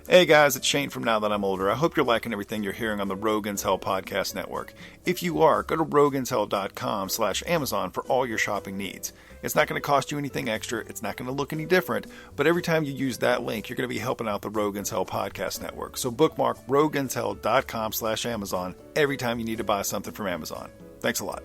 Hey guys, it's Shane from Now That I'm Older. I hope you're liking everything you're hearing on the Rogan's Hell Podcast Network. If you are, go to roganshell.com/Amazon for all your shopping needs. It's not going to cost you anything extra, it's not going to look any different, but every time you use that link, you're going to be helping out the Rogan's Hell Podcast Network. So bookmark roganshell.com/Amazon every time you need to buy something from Amazon. Thanks a lot.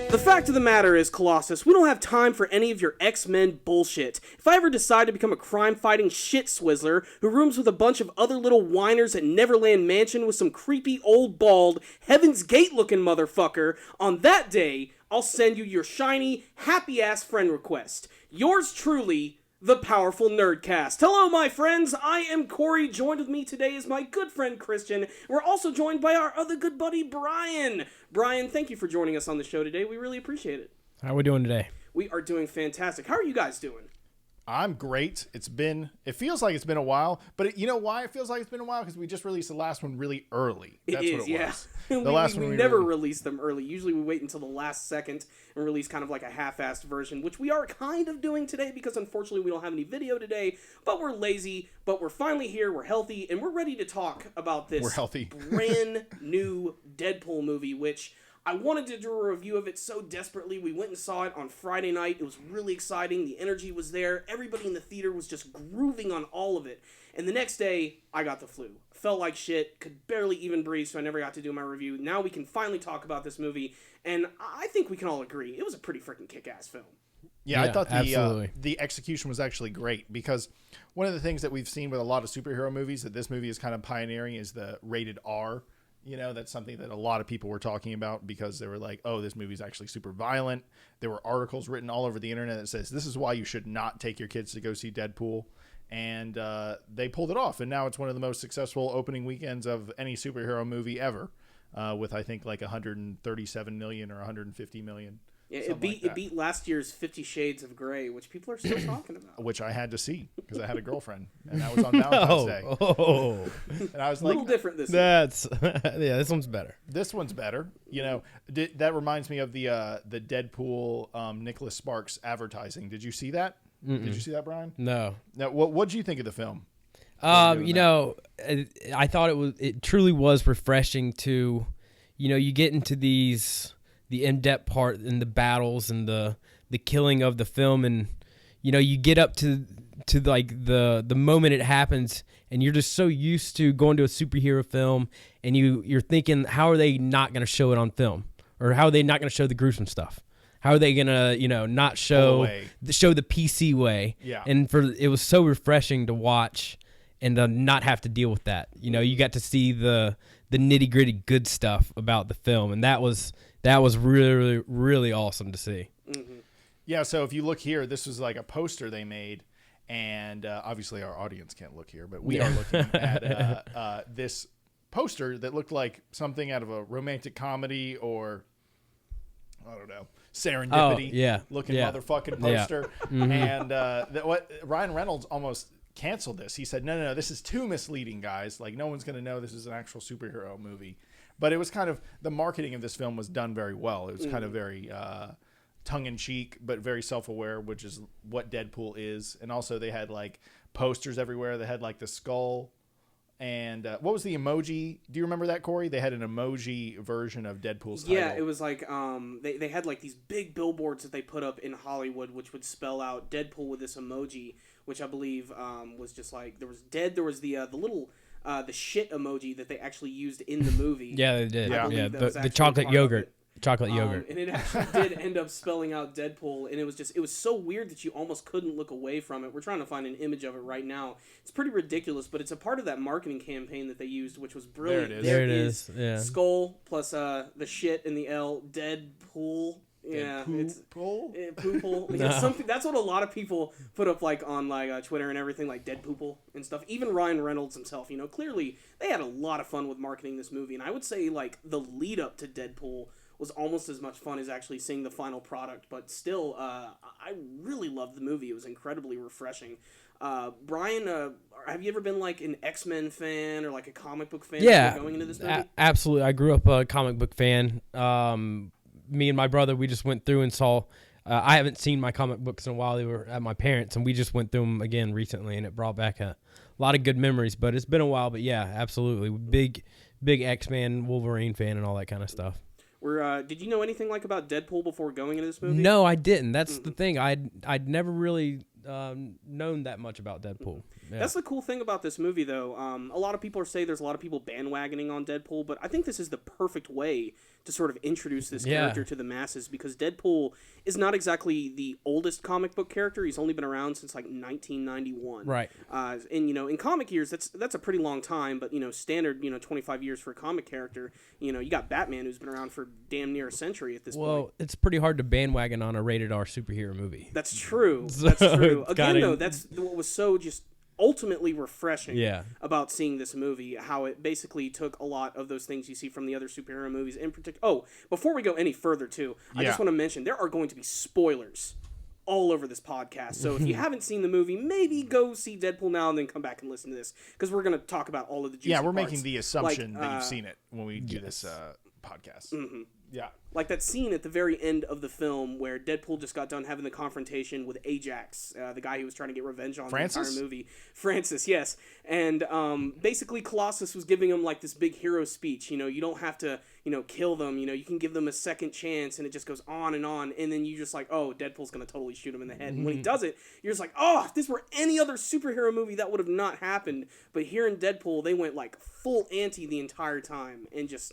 The fact of the matter is, Colossus, we don't have time for any of your X-Men bullshit. If I ever decide to become a crime-fighting shit-swizzler who rooms with a bunch of other little whiners at Neverland Mansion with some creepy, old, bald, Heaven's Gate-looking motherfucker, on that day, I'll send you your shiny, happy-ass friend request. Yours truly, the Powerful Nerdcast. Hello, my friends. I am Corey. Joined with me today is my good friend Christian. We're also joined by our other good buddy Brian. Brian, thank you for joining us on the show today. We really appreciate it. How are we doing today? We are doing fantastic. How are you guys doing? I'm great. It feels like it's been a while, but you know why it feels like it's been a while? Because we just released the last one really early. That's what it was. The last one we never release them early. Usually we wait until the last second and release kind of like a half-assed version, which we are kind of doing today because unfortunately we don't have any video today, but we're lazy, but we're finally here, we're healthy, and we're ready to talk about this brand new Deadpool movie, which I wanted to do a review of it so desperately. We went and saw it on Friday night. It was really exciting. The energy was there. Everybody in the theater was just grooving on all of it. And the next day, I got the flu. Felt like shit. Could barely even breathe, so I never got to do my review. Now we can finally talk about this movie. And I think we can all agree it was a pretty freaking kick-ass film. Yeah, I thought the execution was actually great because one of the things that we've seen with a lot of superhero movies that this movie is kind of pioneering is the rated R. You know, that's something that a lot of people were talking about because they were like, oh, this movie's actually super violent. There were articles written all over the internet that says this is why you should not take your kids to go see Deadpool. And they pulled it off. And now it's one of the most successful opening weekends of any superhero movie ever with, I think, like 137 million or 150 million. Yeah, it beat last year's 50 Shades of Grey, which people are still talking about. Which I had to see because I had a girlfriend, and that was on Valentine's Day. Oh, and I was a like, little different this year. This one's better. This one's better. You know, that reminds me of the Deadpool Nicholas Sparks advertising. Did you see that? Mm-mm. Did you see that, Brian? No. Now, what did you think of the film? You know, I thought it truly was refreshing to, you know, you get into the in-depth part in the battles and the killing of the film, and you know you get up to like the moment it happens, and you're just so used to going to a superhero film, and you're thinking, how are they not going to show it on film, or how are they not going to show the gruesome stuff? How are they gonna, you know, not show the PC way? Yeah. And it was so refreshing to watch and to not have to deal with that. You know, you got to see the nitty gritty good stuff about the film, and that was really, really awesome to see. Mm-hmm. Yeah, so if you look here, this was like a poster they made, and obviously our audience can't look here, but we are looking at this poster that looked like something out of a romantic comedy or, I don't know, Serendipity looking motherfucking poster. Yeah. Mm-hmm. And what Ryan Reynolds almost canceled this. He said, no, this is too misleading, guys. Like, no one's going to know this is an actual superhero movie. But it was kind of, the marketing of this film was done very well. It was kind of very tongue-in-cheek, but very self-aware, which is what Deadpool is. And also they had, like, posters everywhere. They had, like, the skull. And what was the emoji? Do you remember that, Corey? They had an emoji version of Deadpool's title. Yeah, it was like, they had, like, these big billboards that they put up in Hollywood, which would spell out Deadpool with this emoji, which I believe was just, like, there was the little... the shit emoji that they actually used in the movie. Yeah, they did. Yeah. The chocolate yogurt. Chocolate yogurt. And it actually did end up spelling out Deadpool, and it was so weird that you almost couldn't look away from it. We're trying to find an image of it right now. It's pretty ridiculous, but it's a part of that marketing campaign that they used, which was brilliant. There it is. Yeah. Skull plus the shit and the L, Deadpool. Yeah, it's poople. Yeah, something that's what a lot of people put up like on like Twitter and everything, like Dead Poople and stuff. Even Ryan Reynolds himself, clearly they had a lot of fun with marketing this movie, and I would say like the lead up to Deadpool was almost as much fun as actually seeing the final product. But still, I really loved the movie. It was incredibly refreshing. Brian, have you ever been like an X-Men fan or like a comic book fan before going into this movie? Absolutely. I grew up a comic book fan. Me and my brother, we just went through and saw. I haven't seen my comic books in a while. They were at my parents', and we just went through them again recently, and it brought back a lot of good memories. But it's been a while. But yeah, absolutely, big X-Men, Wolverine fan, and all that kind of stuff. Did you know anything like about Deadpool before going into this movie? No, I didn't. That's the thing. I'd never really known that much about Deadpool. Yeah. That's the cool thing about this movie, though. A lot of people say there's a lot of people bandwagoning on Deadpool, but I think this is the perfect way to sort of introduce this character to the masses, because Deadpool is not exactly the oldest comic book character. He's only been around since like 1991. Right. And in comic years, that's a pretty long time, but standard 25 years for a comic character. You got Batman, who's been around for damn near a century at this point. Well, it's pretty hard to bandwagon on a rated R superhero movie. That's true. That's true. Again, though, that's what was so just ultimately refreshing about seeing this movie, how it basically took a lot of those things you see from the other superhero movies in particular. Oh, before we go any further too, I just want to mention there are going to be spoilers all over this podcast, so if you haven't seen the movie, maybe go see Deadpool now and then come back and listen to this, because we're going to talk about all of the juicy we're parts. making the assumption that you've seen it when we do this podcast. Yeah. Like that scene at the very end of the film where Deadpool just got done having the confrontation with Ajax, the guy who was trying to get revenge on the entire movie. Francis, yes. And basically Colossus was giving him like this big hero speech. You don't have to, kill them. You can give them a second chance, and it just goes on. And then you just like, oh, Deadpool's going to totally shoot him in the head. And when he does it, you're just like, oh, if this were any other superhero movie, that would have not happened. But here in Deadpool, they went like full anti the entire time, and just...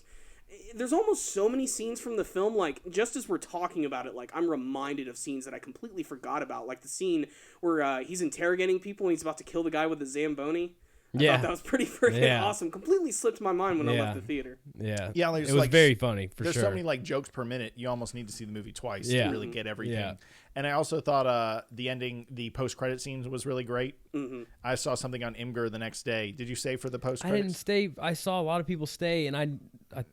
There's almost so many scenes from the film, like, just as we're talking about it, like, I'm reminded of scenes that I completely forgot about, like the scene where he's interrogating people and he's about to kill the guy with the Zamboni. I thought that was pretty freaking awesome. Completely slipped my mind when I left the theater. Yeah. Yeah, it was very funny, for there's sure. There's so many, like, jokes per minute, you almost need to see the movie twice to really get everything. Yeah. And I also thought the ending, the post-credit scenes was really great. Mm-hmm. I saw something on Imgur the next day. Did you stay for the post-credits? I didn't stay. I saw a lot of people stay, and I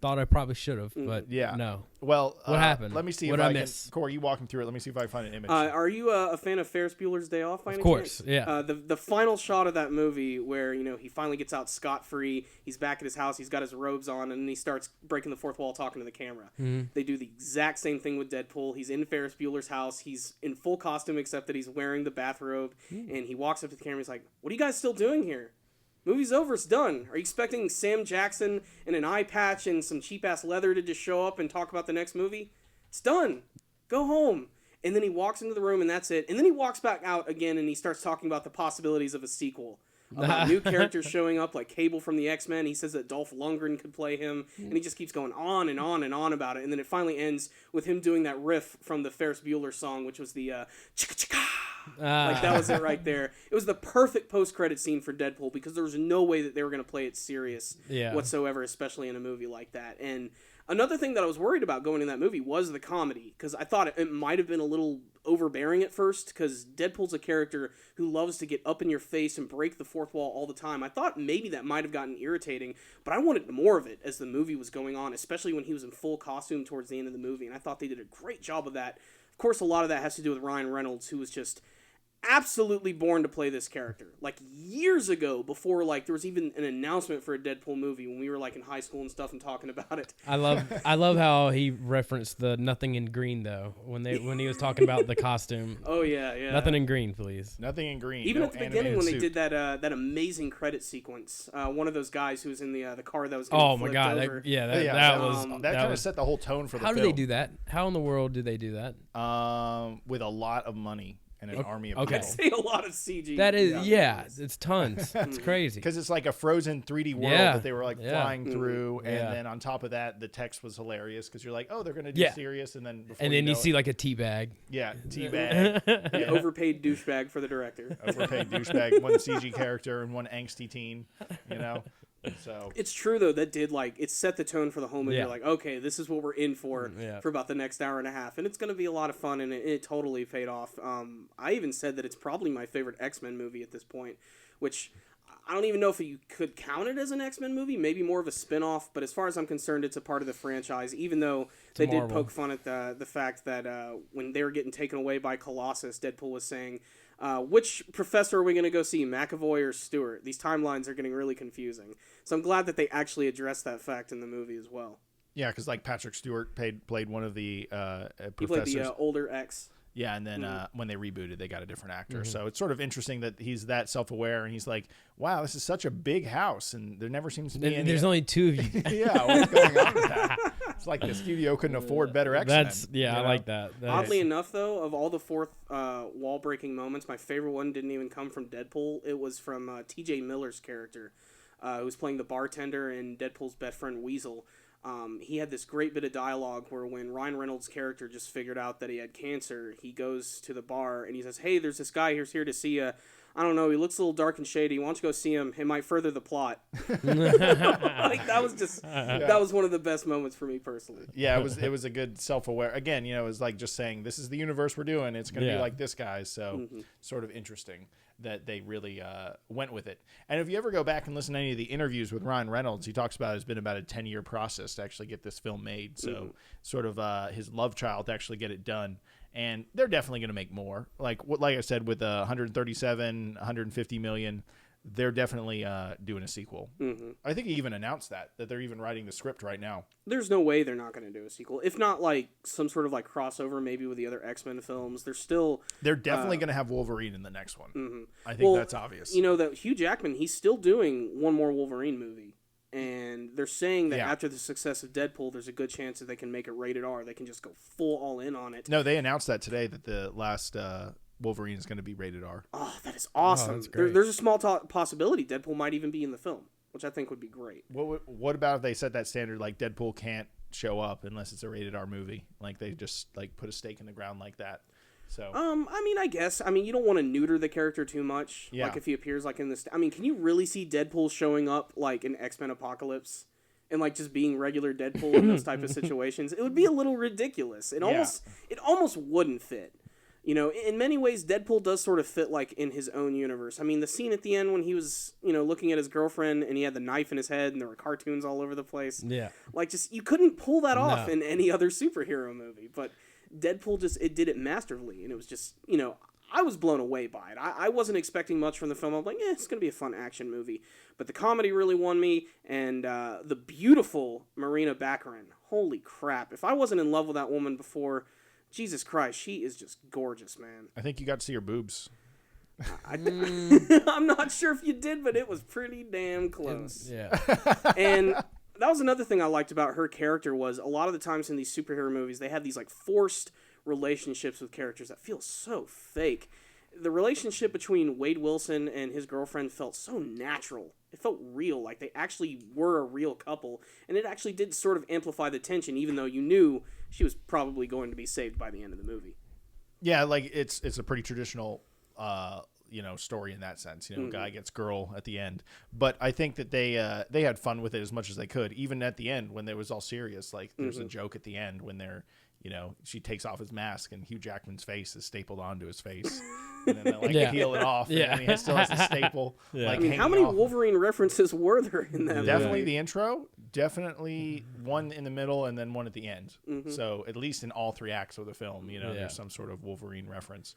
thought I probably should have, but no. Well, what happened? Let me see what if I miss? Can. Corey, you walking through it. Let me see if I find an image. Are you a fan of Ferris Bueller's Day Off? By any course, chance? yeah. The final shot of that movie where he finally gets out scot-free. He's back at his house. He's got his robes on, and he starts breaking the fourth wall, talking to the camera. Mm-hmm. They do the exact same thing with Deadpool. He's in Ferris Bueller's house. He's in full costume, except that he's wearing the bathrobe, and he walks up to the camera. He's like, "What are you guys still doing here? Movie's over. It's done. Are you expecting Sam Jackson and an eye patch and some cheap-ass leather to just show up and talk about the next movie? It's done. Go home." And then he walks into the room, and that's it. And then he walks back out again, and he starts talking about the possibilities of a sequel. About new characters showing up, like Cable from the X-Men. He says that Dolph Lundgren could play him, and he just keeps going on and on and on about it. And then it finally ends with him doing that riff from the Ferris Bueller song, which was the chicka chicka. Like, that was it right there. It was the perfect post-credit scene for Deadpool, because there was no way that they were going to play it serious whatsoever, especially in a movie like that. And another thing that I was worried about going in that movie was the comedy, because I thought it might have been a little overbearing at first, because Deadpool's a character who loves to get up in your face and break the fourth wall all the time. I thought maybe that might have gotten irritating, but I wanted more of it as the movie was going on, especially when he was in full costume towards the end of the movie, and I thought they did a great job of that. Of course, a lot of that has to do with Ryan Reynolds, who was just absolutely born to play this character. Like, years ago, before like there was even an announcement for a Deadpool movie, when we were like in high school and stuff and talking about it. I love how he referenced the nothing in green, though, when he was talking about the costume. Oh yeah. Nothing in green, please. Nothing in green. Even at the beginning when they did that amazing credit sequence, one of those guys who was in the car that was getting flipped over. That kind of set the whole tone for the film. How did they do that? How in the world did they do that? With a lot of money and an army of people. I'd say a lot of CG. That is, it's tons. It's crazy. Because it's like a frozen 3D world that they were like flying through, and then on top of that, the text was hilarious, because you're like, oh, they're going to do serious, and then you see like a tea bag. Yeah, tea bag. The overpaid douchebag for the director. Overpaid douchebag, one CG character and one angsty teen, So it's true though, that did it set the tone for the whole movie. You're like, okay, this is what we're in for about the next hour and a half, and it's going to be a lot of fun, and it totally paid off. I even said that it's probably my favorite X-Men movie at this point, which I don't even know if you could count it as an X-Men movie, maybe more of a spin-off, but as far as I'm concerned, it's a part of the franchise, even though they did poke fun at the fact that when they were getting taken away by Colossus, Deadpool was saying, which professor are we going to go see, McAvoy or Stewart? These timelines are getting really confusing. So I'm glad that they actually addressed that fact in the movie as well. Yeah, because like Patrick Stewart played one of the professors. He played the older X. Yeah, and then when they rebooted, they got a different actor. So it's sort of interesting that he's that self-aware, and he's like, wow, this is such a big house, and there never seems to be any... There's only two of you. Yeah, what's going on with that? It's like the studio couldn't afford better X-Men. I like that. Oddly enough, though, of all the fourth wall-breaking moments, my favorite one didn't even come from Deadpool. It was from T.J. Miller's character, who was playing the bartender in Deadpool's best friend Weasel. He had this great bit of dialogue where when Ryan Reynolds' character just figured out that he had cancer, he goes to the bar and he says, hey, there's this guy who's here to see you. I don't know, he looks a little dark and shady. Why don't you go see him? It might further the plot. Like, that was just, that was one of the best moments for me personally. Yeah, it was a good self-aware. Again, it was like just saying, this is the universe we're doing. It's going to be like this, guys. So sort of interesting that they really went with it. And if you ever go back and listen to any of the interviews with Ryan Reynolds, he talks about it's been about a 10-year process to actually get this film made. So sort of his love child to actually get it done. And they're definitely going to make more. Like I said, with 137, 150 million, they're definitely doing a sequel. I think he even announced that they're even writing the script right now. There's no way they're not going to do a sequel. If not like some sort of like crossover maybe with the other X-Men films. They're definitely going to have Wolverine in the next one. I think that's obvious. That Hugh Jackman, he's still doing one more Wolverine movie. And they're saying that after the success of Deadpool, there's a good chance that they can make it rated R. They can just go full all in on it. No, they announced that today that the last Wolverine is going to be rated R. Oh, that is awesome. There's a small possibility Deadpool might even be in the film, which I think would be great. What about if they set that standard like Deadpool can't show up unless it's a rated R movie? Like they just like put a stake in the ground like that. So I guess you don't want to neuter the character too much. Yeah. Like if he appears like in this, can you really see Deadpool showing up like in X-Men Apocalypse and like just being regular Deadpool in those type of situations? It would be a little ridiculous. It almost wouldn't fit. In many ways, Deadpool does sort of fit like in his own universe. The scene at the end when he was, looking at his girlfriend and he had the knife in his head and there were cartoons all over the place. Yeah. Like you couldn't pull that off in any other superhero movie, but Deadpool it did it masterfully, and it was just, I was blown away by it. I wasn't expecting much from the film. I'm like, it's going to be a fun action movie. But the comedy really won me, and the beautiful Marina Baccarin. Holy crap. If I wasn't in love with that woman before, Jesus Christ, she is just gorgeous, man. I think you got to see her boobs. I'm not sure if you did, but it was pretty damn close. Yeah. And that was another thing I liked about her character was a lot of the times in these superhero movies, they have these like forced relationships with characters that feel so fake. The relationship between Wade Wilson and his girlfriend felt so natural. It felt real, like they actually were a real couple, and it actually did sort of amplify the tension, even though you knew she was probably going to be saved by the end of the movie. Yeah, like it's a pretty traditional story in that sense. Guy gets girl at the end. But I think that they had fun with it as much as they could. Even at the end when it was all serious, like there's a joke at the end when they're, she takes off his mask and Hugh Jackman's face is stapled onto his face. And then they peel it off. And then he still has a staple. Yeah. How many Wolverine references were there in that Definitely movie? the intro, definitely one in the middle and then one at the end. So at least in all three acts of the film, there's some sort of Wolverine reference.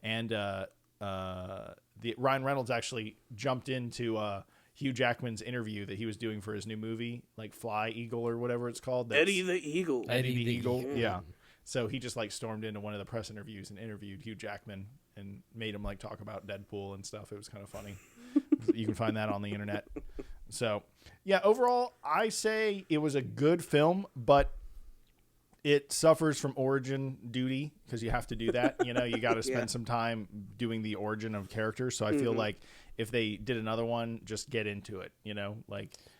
And Ryan Reynolds actually jumped into Hugh Jackman's interview that he was doing for his new movie, like Fly Eagle or whatever it's called. Eddie the Eagle. Eddie the Eagle. Yeah. So he just stormed into one of the press interviews and interviewed Hugh Jackman and made him talk about Deadpool and stuff. It was kind of funny. You can find that on the internet. So yeah, overall, I say it was a good film, but it suffers from origin duty because you have to do that. You got to spend some time doing the origin of characters. So I feel like if they did another one, just get into it,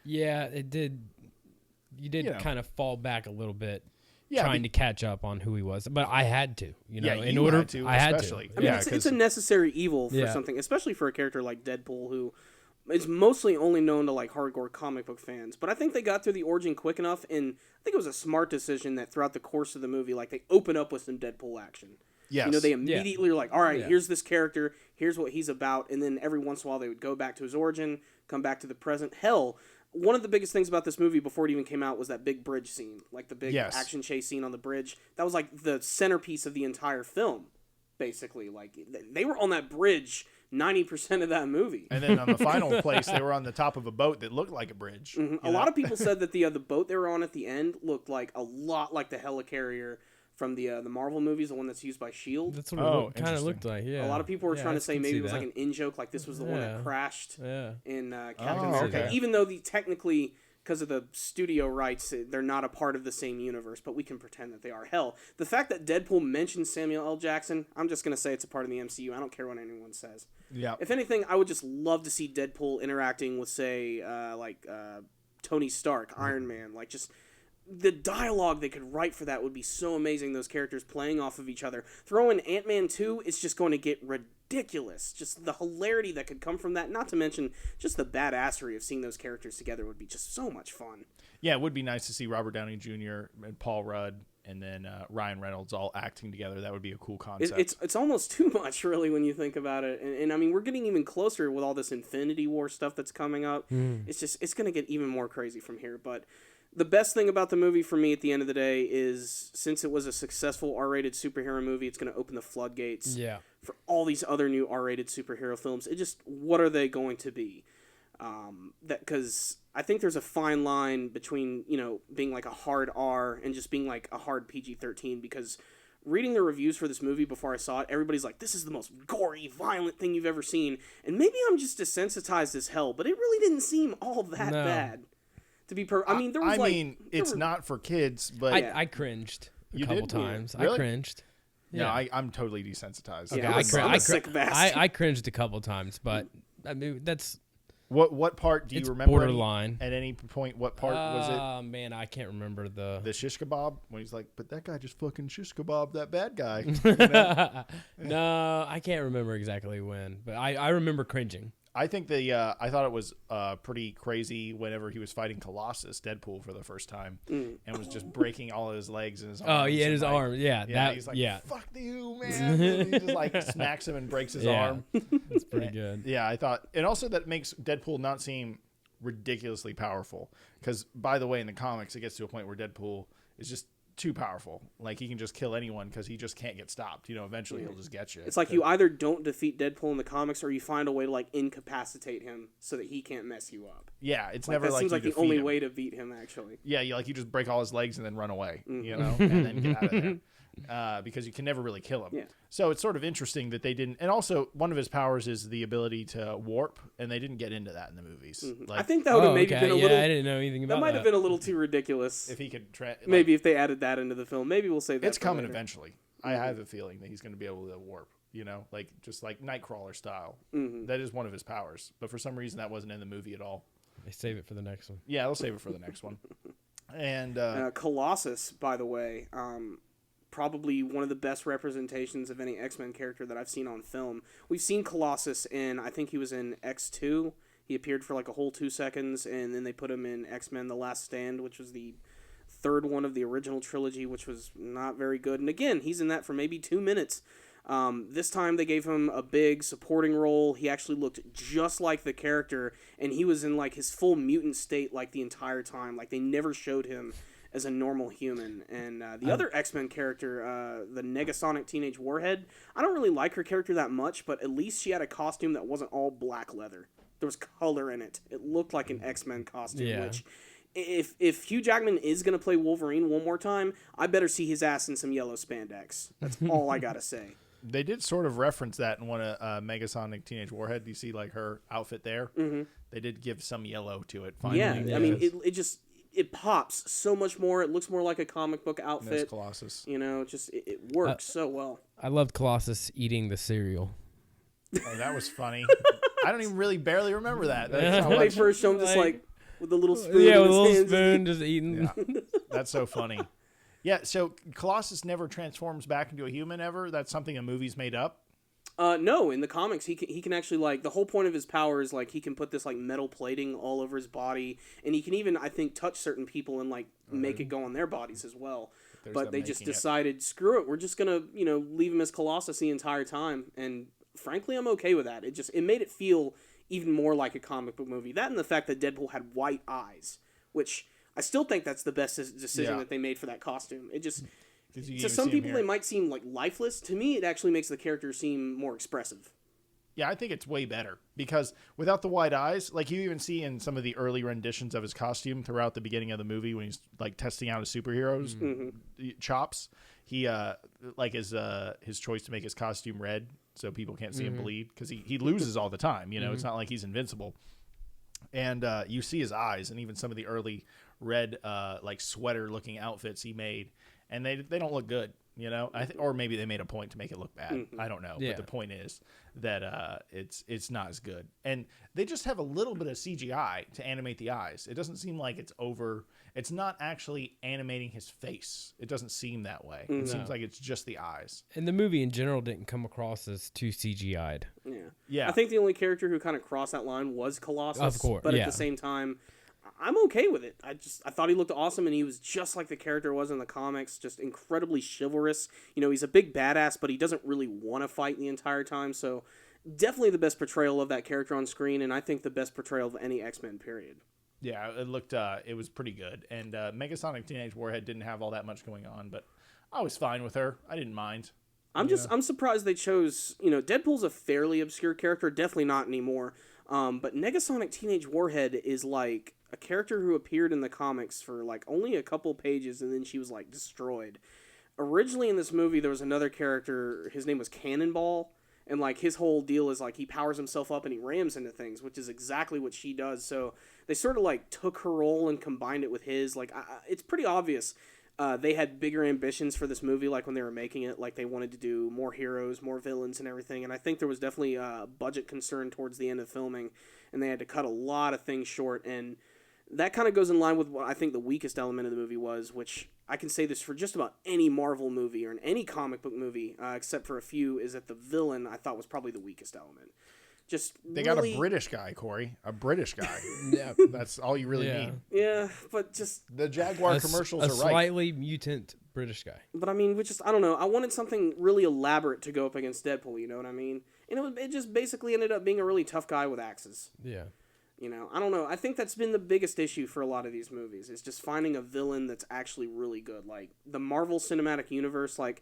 Yeah, it did. You did kind of fall back a little bit Yeah, trying to catch up on who he was, but I had to, Yeah, in you order had to, I had especially. to. I mean, Yeah, it's a necessary evil for something, especially for a character like Deadpool, who is mostly only known to hardcore comic book fans. But I think they got through the origin quick enough, and I think it was a smart decision that throughout the course of the movie, they open up with some Deadpool action. Yes. You know, they immediately are like, all right, Yeah. here's this character, here's what he's about, and then every once in a while they would go back to his origin, come back to the present. Hell, one of the biggest things about this movie before it even came out was that big bridge scene, like the big action chase scene on the bridge. That was like the centerpiece of the entire film, basically. Like, they were on that bridge 90% of that movie. And then on the final place, they were on the top of a boat that looked like a bridge. A lot of people said that the boat they were on at the end looked like a lot like the helicarrier from the Marvel movies, the one that's used by S.H.I.E.L.D. That's what it kind of looked like, yeah. A lot of people were trying to say maybe it was like an an in-joke, like this was the one that crashed in Captain America. okay. Even though technically, because of the studio rights, they're not a part of the same universe, but we can pretend that they are. Hell, the fact that Deadpool mentions Samuel L. Jackson, I'm just going to say it's a part of the MCU. I don't care what anyone says. Yeah. If anything, I would just love to see Deadpool interacting with, say, Tony Stark, Iron Man, like just... The dialogue they could write for that would be so amazing, those characters playing off of each other. Throw in Ant-Man 2, it's just going to get ridiculous. Just the hilarity that could come from that, not to mention just the badassery of seeing those characters together would be just so much fun. Yeah, it would be nice to see Robert Downey Jr. and Paul Rudd and then Ryan Reynolds all acting together. That would be a cool concept. It's almost too much, really, when you think about it. And I mean, we're getting even closer with all this Infinity War stuff that's coming up. It's going to get even more crazy from here, but... The best thing about the movie for me at the end of the day is, since it was a successful R-rated superhero movie, it's going to open the floodgates for all these other new R-rated superhero films. What are they going to be? Because I think there's a fine line between, being like a hard R and just being like a hard PG-13, because reading the reviews for this movie before I saw it, everybody's like, this is the most gory, violent thing you've ever seen. And maybe I'm just desensitized as hell, but it really didn't seem all that bad. To be I mean, there was it's not for kids, but I cringed a couple times. Really? I cringed. Yeah, I'm totally desensitized. Okay, I'm a sick bastard. I cringed a couple times, but I mean that's what part do you remember? Borderline. At any point, what part was it? Oh man, I can't remember the shish kebab when he's like, but that guy just fucking shish kebab that bad guy. No, I can't remember exactly when, but I remember cringing. I think I thought it was pretty crazy whenever he was fighting Colossus, Deadpool, for the first time, and was just breaking all his legs and his arms. Oh yeah, his arm. Yeah, he's like, fuck you, man. Mm-hmm. And he just like smacks him and breaks his arm. It's pretty good. Yeah, I thought, and also that makes Deadpool not seem ridiculously powerful. Because by the way, in the comics, it gets to a point where Deadpool is just too powerful. Like, he can just kill anyone because he just can't get stopped. Eventually he'll just get you. It's like you either don't defeat Deadpool in the comics, or you find a way to like incapacitate him so that he can't mess you up. Yeah, it's like, never that like seems you like the defeat only him. way to beat him, actually. Yeah, you just break all his legs and then run away, and then get out of there. Because you can never really kill him. Yeah. So it's sort of interesting that they didn't. And also, one of his powers is the ability to warp, and they didn't get into that in the movies. Like, I think that would have maybe been a little. I didn't know anything about that. That might have been a little too ridiculous. If he could, maybe if they added that into the film, maybe we'll say that. It's coming later. eventually. I have a feeling that he's going to be able to warp. Just like Nightcrawler style. That is one of his powers. But for some reason, that wasn't in the movie at all. They save it for the next one. Yeah, they'll save it for the next one. And Colossus, by the way, probably one of the best representations of any X-Men character that I've seen on film. We've seen Colossus in, I think he was in X2. He appeared for like a whole 2 seconds, and then they put him in X-Men The Last Stand, which was the third one of the original trilogy, which was not very good. And again, he's in that for maybe 2 minutes. This time they gave him a big supporting role. He actually looked just like the character, and he was in like his full mutant state like the entire time. Like, they never showed him as a normal human. And the other X-Men character, the Negasonic Teenage Warhead, I don't really like her character that much, but at least she had a costume that wasn't all black leather. There was color in it. It looked like an X-Men costume, which... If Hugh Jackman is going to play Wolverine one more time, I better see his ass in some yellow spandex. That's all I got to say. They did sort of reference that in one of Megasonic Teenage Warhead. You see like her outfit there? Mm-hmm. They did give some yellow to it. Finally. Yeah, I mean, it pops so much more. It looks more like a comic book outfit. That's Colossus. It works so well. I loved Colossus eating the cereal. Oh, that was funny. I don't even really barely remember that. That's when they first show him just like with the little spoon. Yeah, in with his a little hands. spoon, just eating. Yeah. That's so funny. Yeah, so Colossus never transforms back into a human ever? That's something a movie's made up? No, in the comics, he can actually, like, the whole point of his power is, like, he can put this, like, metal plating all over his body, and he can even, I think, touch certain people and, like, make it go on their bodies as well. but they just decided, screw it, we're just gonna leave him as Colossus the entire time, and frankly, I'm okay with that. It made it feel even more like a comic book movie. That and the fact that Deadpool had white eyes, which I still think that's the best decision that they made for that costume. It just to some people it might seem like lifeless. To me, it actually makes the character seem more expressive. Yeah, I think it's way better because without the white eyes, like you even see in some of the early renditions of his costume throughout the beginning of the movie when he's like testing out his superheroes chops, he like his choice to make his costume red so people can't see him bleed because he loses all the time. It's not like he's invincible. And you see his eyes and even some of the early red like sweater looking outfits he made, and they don't look good. Or maybe they made a point to make it look bad. I don't know. Yeah. But the point is that it's not as good. And they just have a little bit of CGI to animate the eyes. It doesn't seem like it's over. It's not actually animating his face. It doesn't seem that way. It seems like it's just the eyes. And the movie in general didn't come across as too CGI'd. Yeah. I think the only character who kind of crossed that line was Colossus. Of course. But at the same time, I'm okay with it. I thought he looked awesome, and he was just like the character was in the comics, just incredibly chivalrous. He's a big badass, but he doesn't really want to fight the entire time. So definitely the best portrayal of that character on screen, and I think the best portrayal of any X-Men, period. Yeah, it was pretty good. And Megasonic Teenage Warhead didn't have all that much going on, but I was fine with her. I didn't mind. I'm surprised they chose, Deadpool's a fairly obscure character, definitely not anymore. But Negasonic Teenage Warhead is like a character who appeared in the comics for like only a couple pages, and then she was like destroyed. Originally in this movie, there was another character, his name was Cannonball, and like his whole deal is like he powers himself up and he rams into things, which is exactly what she does. So they sort of like took her role and combined it with his. Like it's pretty obvious they had bigger ambitions for this movie, like when they were making it, like they wanted to do more heroes, more villains and everything. And I think there was definitely a budget concern towards the end of filming, and they had to cut a lot of things short. And that kind of goes in line with what I think the weakest element of the movie was, which I can say this for just about any Marvel movie or in any comic book movie, except for a few, is that the villain I thought was probably the weakest element. They got a British guy, Corey. A British guy. Yeah. That's all you really need. Yeah, but just... The Jaguar commercials are right. A slightly mutant British guy. But I mean, I don't know. I wanted something really elaborate to go up against Deadpool, you know what I mean? And it just basically ended up being a really tough guy with axes. Yeah. I don't know. I think that's been the biggest issue for a lot of these movies, is just finding a villain that's actually really good. Like, the Marvel Cinematic Universe, like,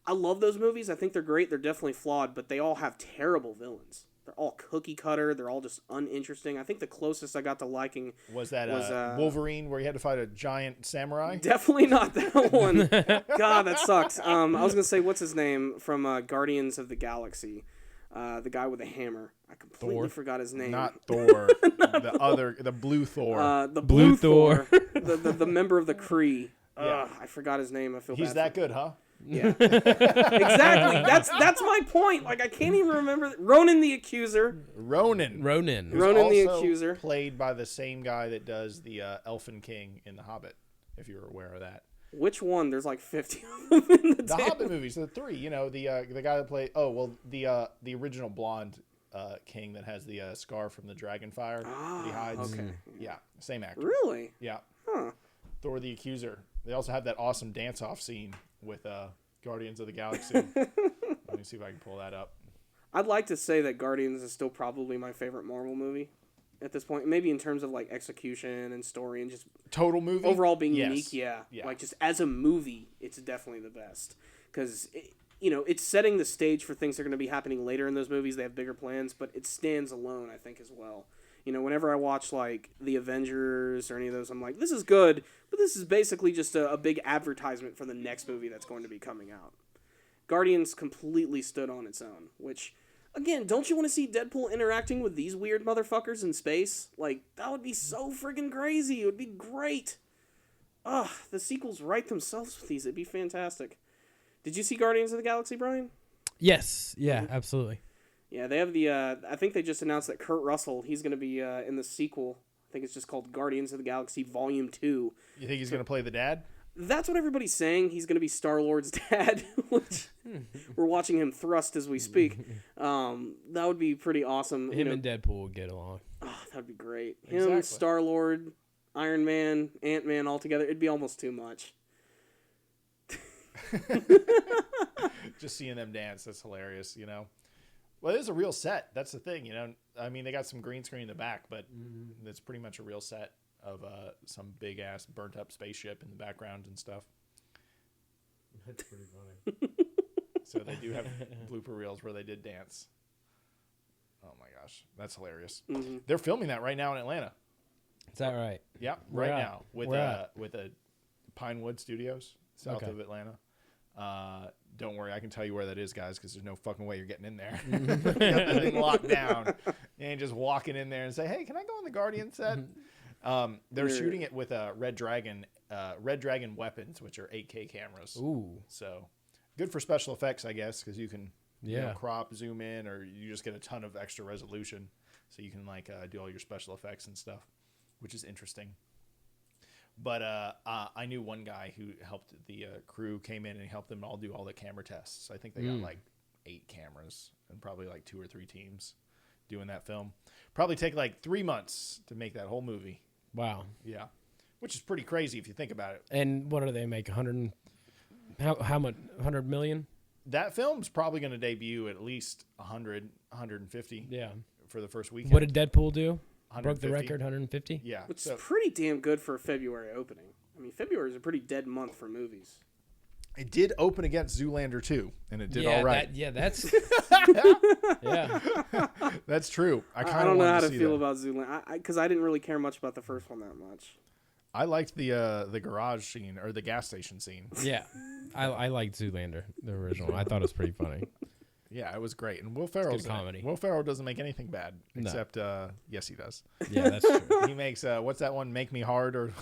I love those movies. I think they're great. They're definitely flawed, but they all have terrible villains. They're all cookie cutter. They're all just uninteresting. I think the closest I got to liking was Wolverine, where he had to fight a giant samurai. Definitely not that one. God, that sucks. I was gonna say, what's his name from Guardians of the Galaxy? The guy with the hammer. I completely forgot his name. Not Thor. The blue Thor. The blue Thor. the member of the Kree. I forgot his name. I feel he's that good, huh? Yeah, exactly. That's my point. Like, I can't even remember. Ronan the Accuser. Ronan the Accuser, played by the same guy that does the Elfin King in The Hobbit. If you were aware of that. Which one? There's like 50 of them in the Hobbit movies. The three. The guy that played. Oh well, the original blonde king that has the scar from the dragon fire that he hides. Okay. Yeah, same actor. Really? Yeah. Huh. Thor the Accuser. They also have that awesome dance-off scene with Guardians of the Galaxy. Let me see if I can pull that up. I'd like to say that Guardians is still probably my favorite Marvel movie at this point. Maybe in terms of like execution and story and just total movie overall being unique. Yeah. Like just as a movie, it's definitely the best because it's setting the stage for things that are going to be happening later in those movies. They have bigger plans, but it stands alone, I think, as well. Whenever I watch, like, The Avengers or any of those, I'm like, this is good, but this is basically just a big advertisement for the next movie that's going to be coming out. Guardians completely stood on its own, which, again, don't you want to see Deadpool interacting with these weird motherfuckers in space? Like, that would be so friggin' crazy. It would be great. Ugh, the sequels write themselves with these. It'd be fantastic. Did you see Guardians of the Galaxy, Brian? Yes. Yeah, absolutely. Yeah, they have I think they just announced that Kurt Russell, he's going to be in the sequel. I think it's just called Guardians of the Galaxy Volume 2. You think he's going to play the dad? That's what everybody's saying. He's going to be Star-Lord's dad, which we're watching him thrust as we speak. That would be pretty awesome. Him and Deadpool would get along. Oh, that would be great. Him, Star-Lord, Iron Man, Ant-Man all together. It'd be almost too much. Just seeing them dance, that's hilarious, you know. Well, it is a real set. That's the thing, you know. I mean, they got some green screen in the back, but it's pretty much a real set of some big ass burnt up spaceship in the background and stuff. That's pretty funny. So they do have blooper reels where they did dance. Oh my gosh, that's hilarious. Mm-hmm. They're filming that right now in Atlanta. Is that right? Yeah, right now with Pinewood Studios south of Atlanta. Don't worry, I can tell you where that is, guys, because there's no fucking way you're getting in there. You got the thing locked down. You ain't just walking in there and say, "Hey, can I go on the Guardian set?" They're shooting it with Red Dragon weapons, which are 8K cameras. Ooh, so good for special effects, I guess, because you can you know, crop, zoom in, or you just get a ton of extra resolution, so you can do all your special effects and stuff, which is interesting. But I knew one guy who helped the crew, came in and helped them all do all the camera tests. I think they got like 8 cameras and probably like 2 or 3 teams doing that film. Probably take like 3 months to make that whole movie. Wow. Yeah. Which is pretty crazy if you think about it. And what do they make? 100? How much? 100 million? That film's probably going to debut at least 100, 150. Yeah. For the first weekend. What did Deadpool do? 150. Broke the record, 150? Yeah. Which is pretty damn good for a February opening. I mean, February is a pretty dead month for movies. It did open against Zoolander 2, and it did all right. That's... yeah. That's true. I don't know how to feel about Zoolander, because I didn't really care much about the first one that much. I liked the garage scene, or the gas station scene. Yeah. I liked Zoolander, the original. I thought it was pretty funny. Yeah, it was great. And Will Ferrell's comedy. Will Ferrell doesn't make anything bad, except yes, he does. Yeah, that's true. He makes what's that one, Make Me Hard, or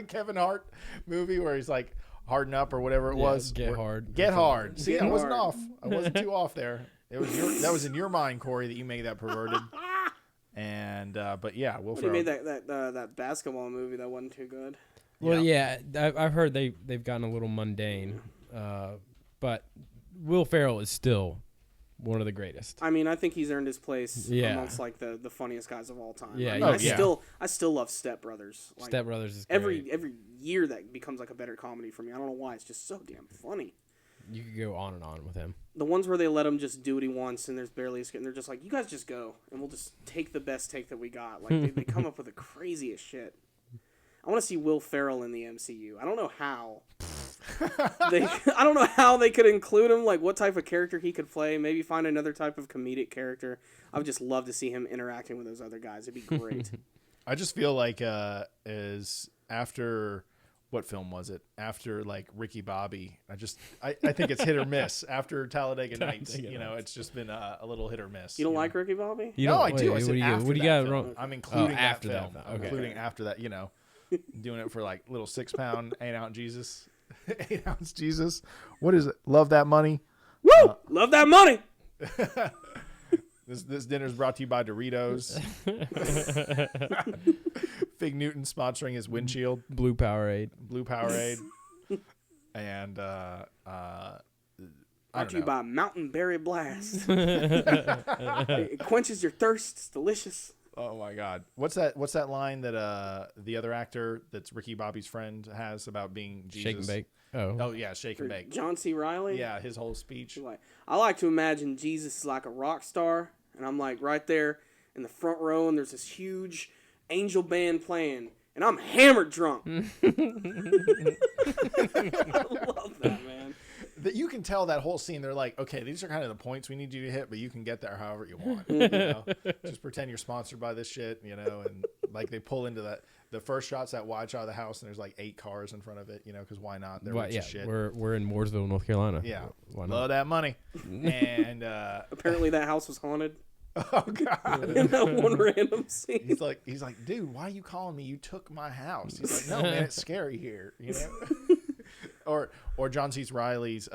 Kevin Hart movie where he's like Harden Up or whatever it was. Get Hard. Get Hard. See, I wasn't off. I wasn't too off there. It was that was in your mind, Corey, that you made that perverted. And but yeah, Will Ferrell. He made that basketball movie that wasn't too good. Well, yeah, I've heard they've gotten a little mundane, but Will Ferrell is still one of the greatest. I mean, I think he's earned his place amongst like the funniest guys of all time. Yeah, I mean, I still love Step Brothers. Like, Step Brothers is great. Every year that becomes like a better comedy for me. I don't know why. It's just so damn funny. You could go on and on with him. The ones where they let him just do what he wants and there's barely a skit, and they're just like, you guys just go and we'll just take the best take that we got. Like they come up with the craziest shit. I want to see Will Ferrell in the MCU. I don't know how. I don't know how they could include him, like what type of character he could play, maybe find another type of comedic character. I would just love to see him interacting with those other guys. It'd be great. I just feel like is after what film was it? After like Ricky Bobby, I think it's hit or miss. After Talladega Nights, it's just been a little hit or miss. You don't like Ricky Bobby? I do. I said what do you got wrong? I'm including after that film. that. I'm including after that. Doing it for like little 6-pound 8-ounce Jesus. 8-ounce Jesus. What is it? Love that money. Woo! Love that money. This dinner's brought to you by Doritos. Fig Newton sponsoring his windshield. Blue Powerade. And brought to you by Mountain Berry Blast. It quenches your thirst. It's delicious. Oh my God! What's that line that the other actor that's Ricky Bobby's friend has about being Jesus? Shake and bake. Oh yeah, shake and bake. John C. Reilly. Yeah, his whole speech. I like to imagine Jesus is like a rock star, and I'm like right there in the front row, and there's this huge angel band playing, and I'm hammered drunk. I love that, man. That you can tell that whole scene. They're like, okay, these are kind of the points we need you to hit, but you can get there however you want. Just pretend you're sponsored by this shit, and like they pull into the first shot's that wide shot of the house, and there's like 8 cars in front of it, because why not? They're rich as shit. We're in Mooresville, North Carolina. Yeah, why not? Love that money. And apparently that house was haunted. Oh God! In that one random scene, he's like, dude, why are you calling me? You took my house. He's like, no, man, it's scary here, Or John C. Reilly's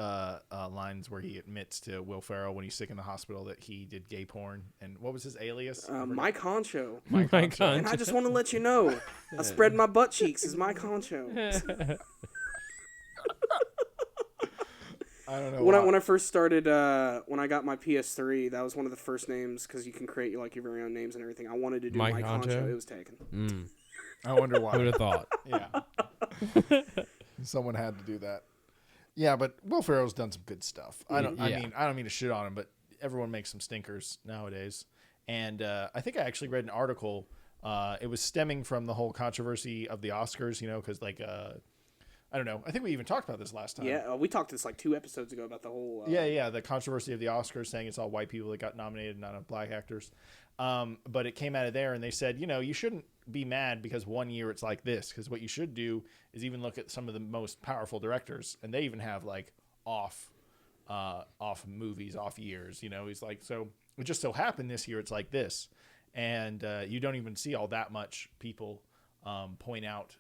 lines where he admits to Will Ferrell when he's sick in the hospital that he did gay porn. And what was his alias? Mike Honcho. Mike Honcho. And I just want to let you know, I spread my butt cheeks as Mike Honcho. I don't know. When I first started, when I got my PS3, that was one of the first names, because you can create your very own names and everything. I wanted to do Mike Honcho. It was taken. I wonder why. Who would have thought? Yeah. Someone had to do that. Yeah, but Will Ferrell's done some good stuff. I don't Yeah. mean to shit on him, but everyone makes some stinkers nowadays. And I think I actually read an article. It was stemming from the whole controversy of the Oscars, because I don't know. I think we even talked about this last time. Yeah, we talked this like 2 episodes ago about the whole. The controversy of the Oscars, saying it's all white people that got nominated, not black actors. But it came out of there, and they said, you shouldn't be mad because one year it's like this. Because what you should do is even look at some of the most powerful directors, and they even have like off movies, off years. He's like, so it just so happened this year it's like this, and you don't even see all that much people point out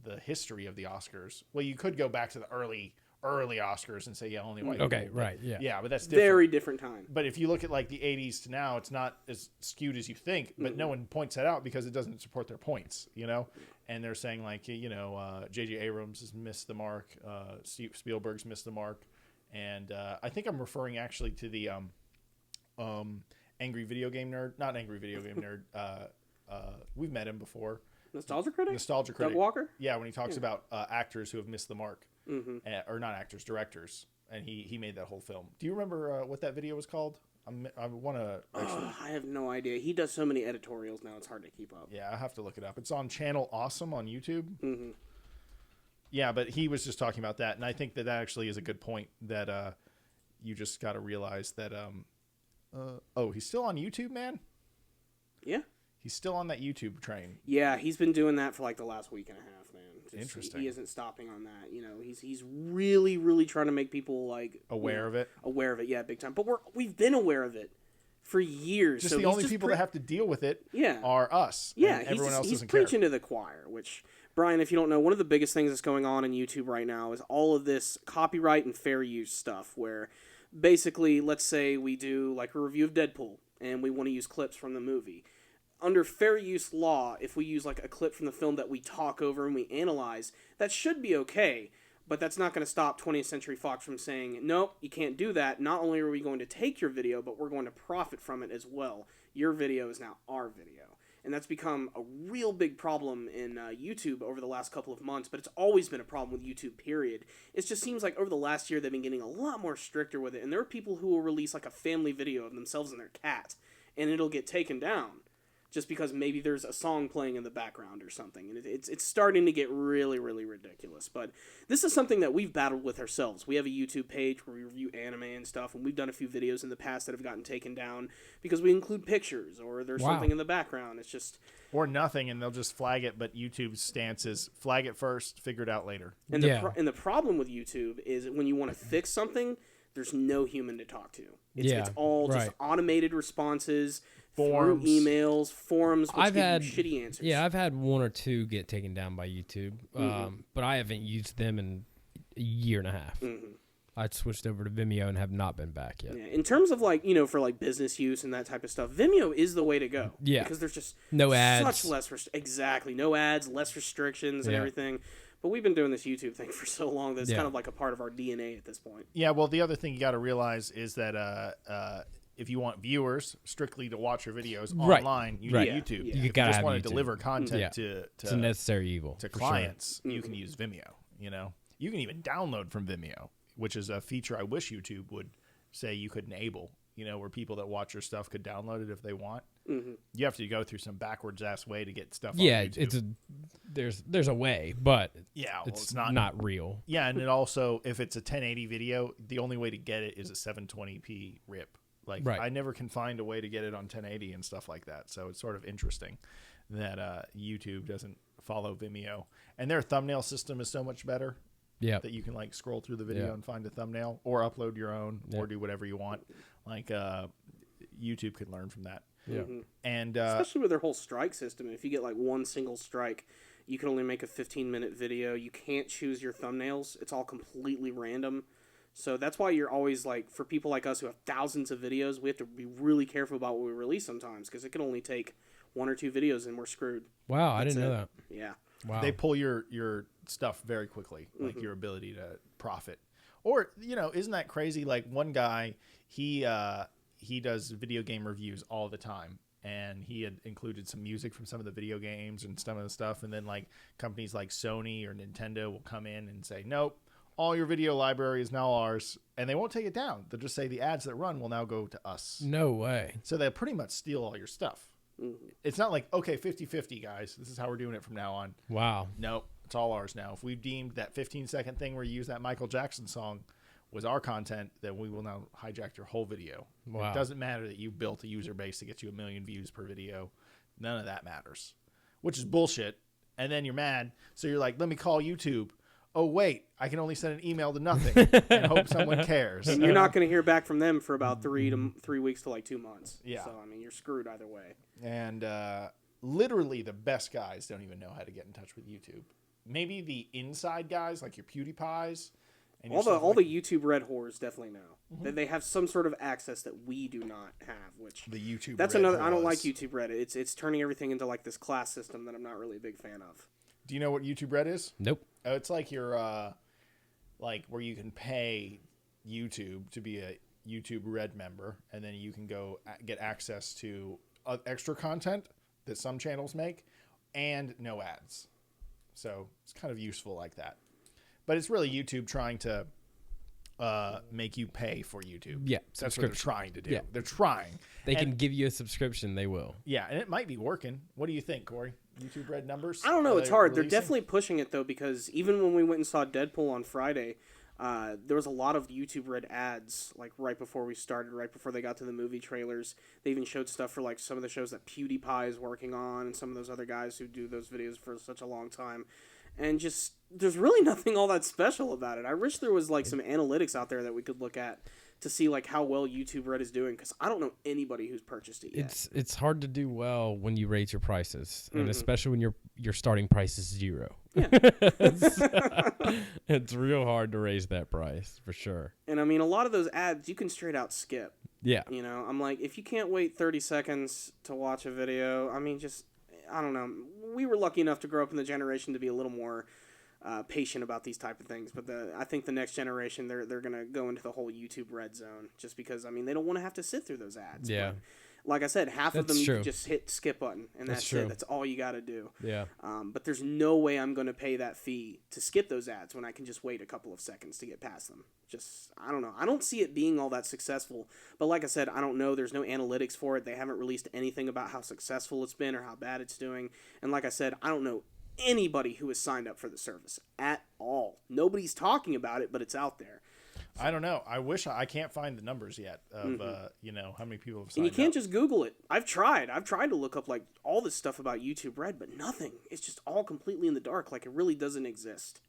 the history of the Oscars. Well, you could go back to the early Oscars and say, only white people. Okay, right, yeah. Yeah, but that's different. Very different time. But if you look at like the 80s to now, it's not as skewed as you think, but no one points that out because it doesn't support their points, And they're saying like, J.J. Abrams has missed the mark, Spielberg's missed the mark. And I think I'm referring actually to the Angry Video Game Nerd, not Angry Video Game Nerd. We've met him before. Nostalgia Critic? Doug Walker? Yeah, when he talks about actors who have missed the mark. Or not actors, directors. And he made that whole film. Do you remember what that video was called? I want to actually... I have no idea. He does so many editorials now, it's hard to keep up. Yeah, I have to look it up. It's on Channel Awesome on YouTube. Yeah, but he was just talking about that. And I think that actually is a good point that you just got to realize that... he's still on YouTube, man? Yeah. He's still on that YouTube train. Yeah, he's been doing that for like the last week and a half, man. Interesting. He isn't stopping on that. He's really, really trying to make people like aware of it. Aware of it, yeah, big time. But we've been aware of it for years. Just the only people that have to deal with it are us. Yeah, everyone else he's doesn't care. preaching to the choir, which, Brian, if you don't know, one of the biggest things that's going on in YouTube right now is all of this copyright and fair use stuff where basically, let's say we do like a review of Deadpool and we want to use clips from the movie. Under fair use law, if we use like a clip from the film that we talk over and we analyze, that should be okay. But that's not going to stop 20th Century Fox from saying, nope, you can't do that. Not only are we going to take your video, but we're going to profit from it as well. Your video is now our video. And that's become a real big problem in YouTube over the last couple of months, but it's always been a problem with YouTube, period. It just seems like over the last year they've been getting a lot more stricter with it. And there are people who will release like a family video of themselves and their cat, and it'll get taken down. Just because maybe there's a song playing in the background or something. And it's starting to get really, really ridiculous. But this is something that we've battled with ourselves. We have a YouTube page where we review anime and stuff, and we've done a few videos in the past that have gotten taken down because we include pictures or there's something in the background. It's just... Or nothing, and they'll just flag it, but YouTube's stance is flag it first, figure it out later. And the problem with YouTube is when you want to fix something, there's no human to talk to. It's all just automated responses... Forums. Through emails, forums, which give you shitty answers. Yeah, I've had 1 or 2 get taken down by YouTube, but I haven't used them in a year and a half. I switched over to Vimeo and have not been back yet. Yeah, in terms of like, for like business use and that type of stuff, Vimeo is the way to go. Yeah. Because there's just no ads. Such less exactly. No ads, less restrictions and everything. But we've been doing this YouTube thing for so long that it's kind of like a part of our DNA at this point. Yeah, well, the other thing you got to realize is that if you want viewers strictly to watch your videos online, you need YouTube. Yeah. If you just want to deliver content to it's a necessary evil to clients, you can use Vimeo. You can even download from Vimeo, which is a feature I wish YouTube would say you could enable. Where people that watch your stuff could download it if they want. You have to go through some backwards ass way to get stuff. Yeah, on YouTube. there's a way, but it's not real. Yeah, and it also, if it's a 1080 video, the only way to get it is a 720p rip. Like I never can find a way to get it on 1080 and stuff like that. So it's sort of interesting that YouTube doesn't follow Vimeo, and their thumbnail system is so much better. Yeah, that you can like scroll through the video and find a thumbnail, or upload your own, or do whatever you want. Like YouTube could learn from that. Yeah, and especially with their whole strike system. If you get like one single strike, you can only make a 15-minute video. You can't choose your thumbnails. It's all completely random. So that's why you're always like, for people like us who have thousands of videos, we have to be really careful about what we release sometimes because it can only take 1 or 2 videos and we're screwed. Wow, I didn't know that. Yeah. Wow. They pull your stuff very quickly, like your ability to profit. Or, isn't that crazy? Like one guy, he does video game reviews all the time. And he had included some music from some of the video games and some of the stuff. And then like companies like Sony or Nintendo will come in and say, nope, all your video library is now ours, and they won't take it down. They'll just say the ads that run will now go to us. No way. So they'll pretty much steal all your stuff. Mm-hmm. It's not like, okay, 50-50, guys. This is how we're doing it from now on. Wow. Nope. It's all ours now. If we've deemed that 15-second thing where you use that Michael Jackson song was our content, then we will now hijack your whole video. Wow. It doesn't matter that you built a user base to get you 1 million views per video. None of that matters, which is bullshit. And then you're mad. So you're like, let me call YouTube. Oh, wait, I can only send an email to nothing and hope someone cares. And you're not going to hear back from them for about 3 weeks to like 2 months. Yeah. So, I mean, you're screwed either way. And literally the best guys don't even know how to get in touch with YouTube. Maybe the inside guys, like your PewDiePies. And all the YouTube Red whores definitely know. Mm-hmm. They have some sort of access that we do not have, which... The YouTube That's Red another... whores. I don't like YouTube Red. It's turning everything into like this class system that I'm not really a big fan of. Do you know what YouTube Red is? Nope. It's like your... like where you can pay YouTube to be a YouTube Red member, and then you can go get access to extra content that some channels make, and no ads. So it's kind of useful like that. But it's really YouTube trying to make you pay for YouTube. Yeah, that's what they're trying to do. Yeah. They're trying. They can give you a subscription. They will. Yeah, and it might be working. What do you think, Corey? YouTube Red numbers? I don't know. It's hard. They're definitely pushing it, though, because even when we went and saw Deadpool on Friday, there was a lot of YouTube Red ads, like, right before we started, right before they got to the movie trailers. They even showed stuff for, like, some of the shows that PewDiePie is working on and some of those other guys who do those videos for such a long time. And just, there's really nothing all that special about it. I wish there was, like, some analytics out there that we could look at to see, like, how well YouTube Red is doing, because I don't know anybody who's purchased it yet. It's hard to do well when you raise your prices, and especially when your starting price is 0. Yeah. It's real hard to raise that price, for sure. And, I mean, a lot of those ads, you can straight out skip. Yeah. You know, I'm like, if you can't wait 30 seconds to watch a video, I mean, just... I don't know. We were lucky enough to grow up in the generation to be a little more patient about these type of things. But I think the next generation, they're going to go into the whole YouTube Red zone just because, I mean, they don't want to have to sit through those ads. Yeah. But like I said, half of them true. you just hit skip button, and that's it. That's all you got to do. Yeah. But there's no way I'm going to pay that fee to skip those ads when I can just wait a couple of seconds to get past them. Just, I don't know. I don't see it being all that successful. But like I said, I don't know. There's no analytics for it. They haven't released anything about how successful it's been or how bad it's doing. And like I said, I don't know anybody who has signed up for the service at all. Nobody's talking about it, but it's out there. I don't know. I wish I can't find the numbers yet of you know, how many people have signed up. And you can't up. just Google it. I've tried to look up like all this stuff about YouTube Red, but nothing. It's just all completely in the dark. Like it really doesn't exist.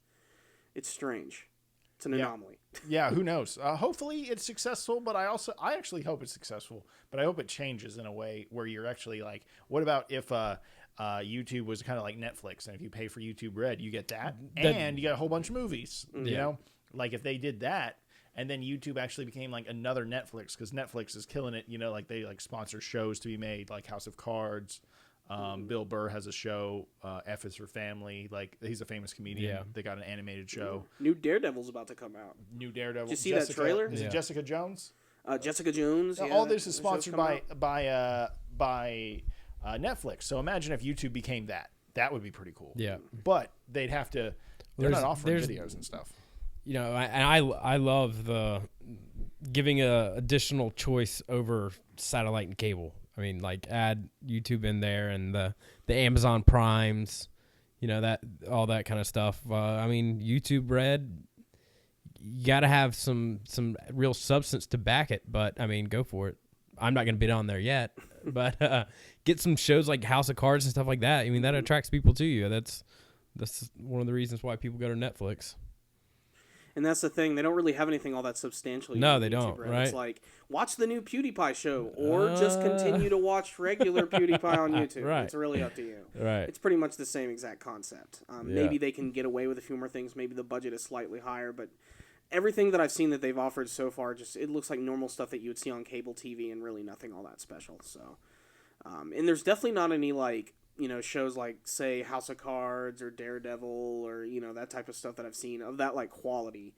It's strange. It's an anomaly. Yeah, who knows? Hopefully it's successful, but I actually hope it's successful, but I hope it changes in a way where you're actually like, what about if YouTube was kind of like Netflix, and if you pay for YouTube Red, you get that and you get a whole bunch of movies. You know, like if they did that, and then YouTube actually became like another Netflix, because Netflix is killing it. You know, like they like sponsor shows to be made, like House of Cards. Bill Burr has a show, F is for Family. Like he's a famous comedian. Yeah. They got an animated show. New Daredevil's about to come out. New Daredevil. Did you see that trailer? Is it Jessica Jones? Jessica Jones. Yeah, all this is sponsored by Netflix. So imagine if YouTube became that. That would be pretty cool. Yeah. But they'd have to. They're not offering videos and stuff. You know, I love the giving a additional choice over satellite and cable. I mean, like add YouTube in there and the Amazon Primes, you know, that all that kind of stuff. I mean, YouTube Red, you got to have some real substance to back it. But I mean, go for it. I'm not going to bid on there yet, but get some shows like House of Cards and stuff like that. I mean, that attracts people to you. That's one of the reasons why people go to Netflix. And that's the thing. They don't really have anything all that substantial. No, they don't, right? It's like, watch the new PewDiePie show or just continue to watch regular PewDiePie on YouTube. Right. It's really up to you. Right. It's pretty much the same exact concept. Maybe they can get away with a few more things. Maybe the budget is slightly higher. But everything that I've seen that they've offered so far, just it looks like normal stuff that you would see on cable TV and really nothing all that special. So, and there's definitely not any, like, you know, shows like, say, House of Cards or Daredevil or, you know, that type of stuff that I've seen of that, like, quality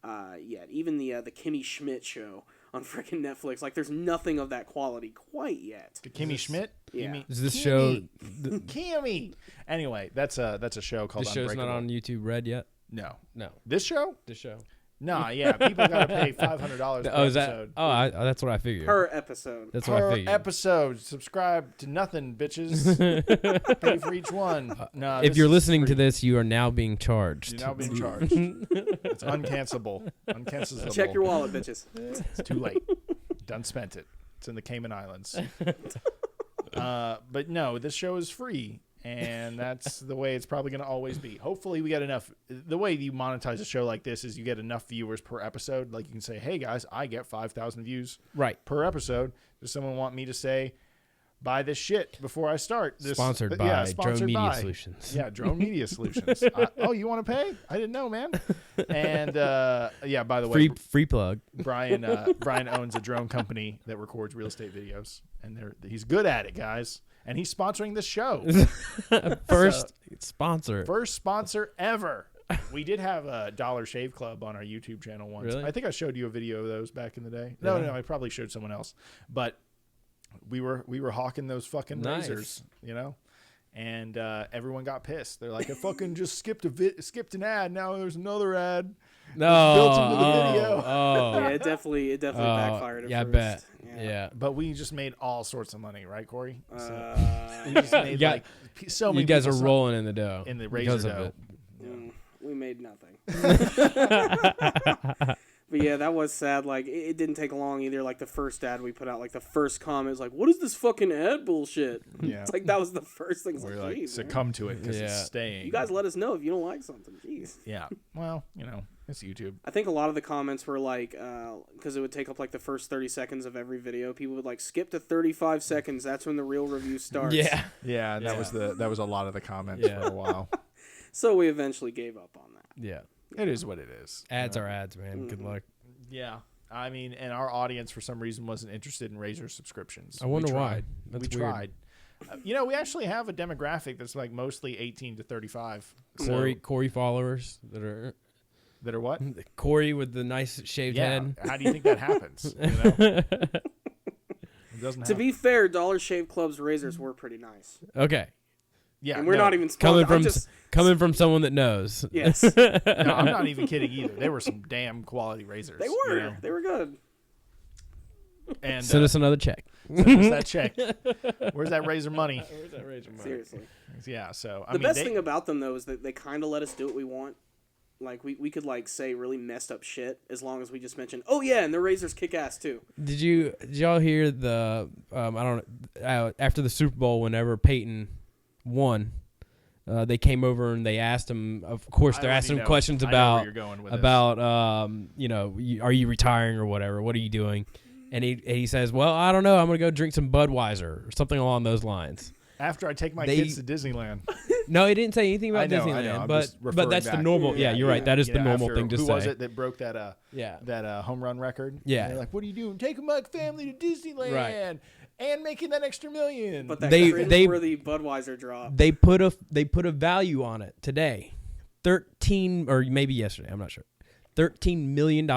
yet. Even the Kimmy Schmidt show on freaking Netflix, like, there's nothing of that quality quite yet. The Kimmy Schmidt? Yeah. Is this show... Kimmy! Anyway, that's a show called This show's not on YouTube Red yet? No. No. This show? The show. Nah, yeah. People got to pay $500 per episode. That's what I figured. Per episode. That's what I figured. Episode. Subscribe to nothing, bitches. Pay for each one. No, if you're listening to this, you are now being charged. You're now being charged. It's uncancelable. Uncancelable. Check your wallet, bitches. It's too late. Done spent it. It's in the Cayman Islands. But no, this show is free. And that's the way it's probably going to always be. Hopefully we get enough. The way you monetize a show like this is you get enough viewers per episode. Like you can say, hey guys, I get 5,000 views per episode. Does someone want me to say, buy this shit before I start? Sponsored by Drone Media Solutions. Yeah, Drone Media Solutions. Oh, you want to pay? I didn't know, man. And yeah, by the way, free plug. Brian owns a drone company that records real estate videos. And he's good at it, guys. And he's sponsoring this show. First sponsor ever. We did have a Dollar Shave Club on our YouTube channel once. Really? I think I showed you a video of those back in the day. No, I probably showed someone else. But we were hawking those fucking razors, you know? And everyone got pissed. They're like, I fucking just skipped an ad. Now there's another ad. No. Built into the video. Yeah, it definitely backfired at first. I bet. Yeah. But we just made all sorts of money, right, Corey? So, we just made so many. You guys are rolling in the dough. In the razor dough. We made nothing. But yeah, that was sad. Like, it didn't take long either. Like, the first ad we put out, like, the first comment was like, what is this fucking ad bullshit? Yeah. It's like, that was the first thing. We're like, succumb to it because it's staying. You guys let us know if you don't like something. Jeez. Yeah. Well, it's YouTube. I think a lot of the comments were like, because it would take up like the first 30 seconds of every video, people would like skip to 35 seconds. That's when the real review starts. Yeah. Yeah, and that was a lot of the comments for a while. So we eventually gave up on that. Yeah. It is what it is. Ads are ads, man. Mm-hmm. Good luck. Yeah. I mean, and our audience for some reason wasn't interested in razor subscriptions. I wonder why. We tried. We actually have a demographic that's like mostly 18 to 35. Corey followers that are what? Corey with the nice shaved head. How do you think that happens? It doesn't. To be fair, Dollar Shave Club's razors were pretty nice. Okay. Yeah, and we're not even coming from someone that knows. Yes. No, I'm not even kidding either. They were some damn quality razors. They were. They were good. And send us another check. Send us that check. Where's that razor money? Seriously. Yeah. So the best thing about them though is that they kind of let us do what we want. Like we could like say really messed up shit as long as we just mention, oh yeah, and their razors kick ass too. Did y'all hear the after the Super Bowl whenever Peyton won, they came over and they asked him. Of course, they're asking him questions about are you retiring or whatever? What are you doing? And he says, well, I don't know. I'm gonna go drink some Budweiser or something along those lines. After I take my kids to Disneyland. No, he didn't say anything about Disneyland. I know. But that's the normal. Yeah, you're right. That is the normal thing to say. Who was it that broke that home run record? Yeah. And they're like, what are you doing? Taking my family to Disneyland. Right. And making that extra $1 million. But that cringeworthy Budweiser drop. They put a value on it today. 13 or maybe yesterday, I'm not sure. $13 million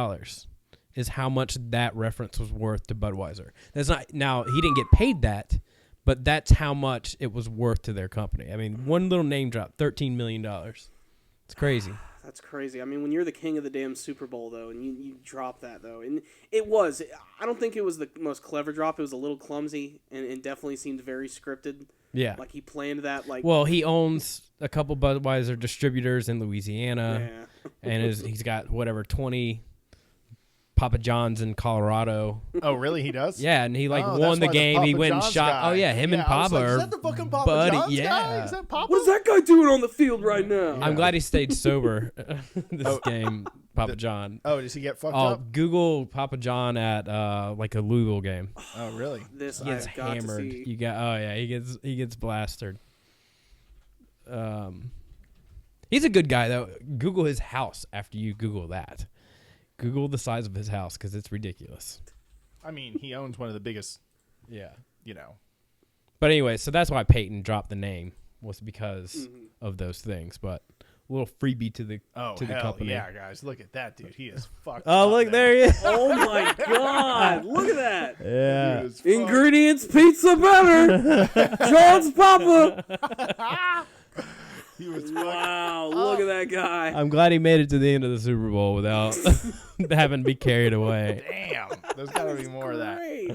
is how much that reference was worth to Budweiser. That's not now he didn't get paid that, but that's how much it was worth to their company. I mean, one little name drop, $13 million. It's crazy. That's crazy. I mean, when you're the king of the damn Super Bowl, though, and you drop that, though, and I don't think it was the most clever drop. It was a little clumsy, and definitely seemed very scripted. Yeah. Like he planned that. Like, well, he owns a couple Budweiser distributors in Louisiana, and he's got 20 Papa John's in Colorado. Oh, really? He does? Yeah, and he won the game. He went and shot. Guy. Oh yeah, him and Papa are is that the fucking Papa John's guy? Is that Papa? What's that guy doing on the field right now? I'm glad he stayed sober this game, Papa John. Oh, does he get fucked up? Google Papa John at like a Louisville game. Oh, really? This he gets hammered. He gets blasted. He's a good guy though. Google his house after you Google that. Google the size of his house because it's ridiculous. I mean, he owns one of the biggest. Yeah. But anyway, so that's why Peyton dropped the name was because of those things. But a little freebie to the company. Yeah, guys, look at that dude. He is fucked. Oh, look, there he is. Oh my God, look at that. Yeah. Ingredients pizza better. John's Papa. He was Wow, look at that guy. I'm glad he made it to the end of the Super Bowl without having to be carried away. Damn. There's got to be more of that. Great.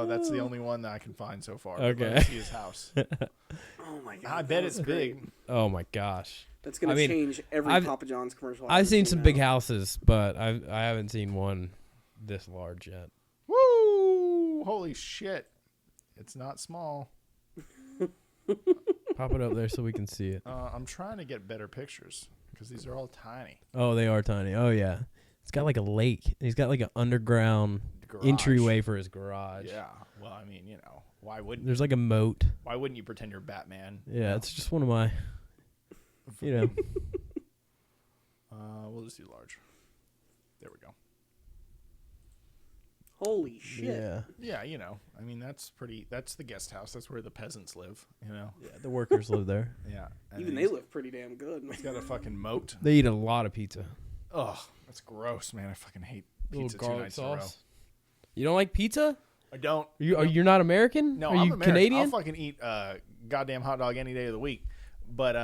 That's the only one that I can find so far. Okay. Let me see his house. Oh my god. I bet it's great. big. Oh my gosh. That's gonna change every Papa John's commercial. I've seen some big now. houses, but I haven't seen one this large yet. Woo! Holy shit. It's not small. Pop it up there so we can see it. I'm trying to get better pictures because these are all tiny. Oh, they are tiny. Oh yeah. It's got like a lake. He's got like an underground entryway for his garage. Yeah. Well, I mean, why wouldn't There's like a moat. Why wouldn't you pretend you're Batman? Yeah, it's just one of my, We'll just do large. There we go. Holy shit. Yeah. Yeah, I mean, that's the guest house. That's where the peasants live, Yeah, the workers live there. Yeah. And Even they live pretty damn good. He's got a fucking moat. They eat a lot of pizza. Ugh, that's gross, man. I fucking hate Little pizza 2 garlic nights in a row. sauce. You don't like pizza? I don't. You're not American? No, Are I'm you American. Canadian? I'll fucking eat goddamn hot dog any day of the week. But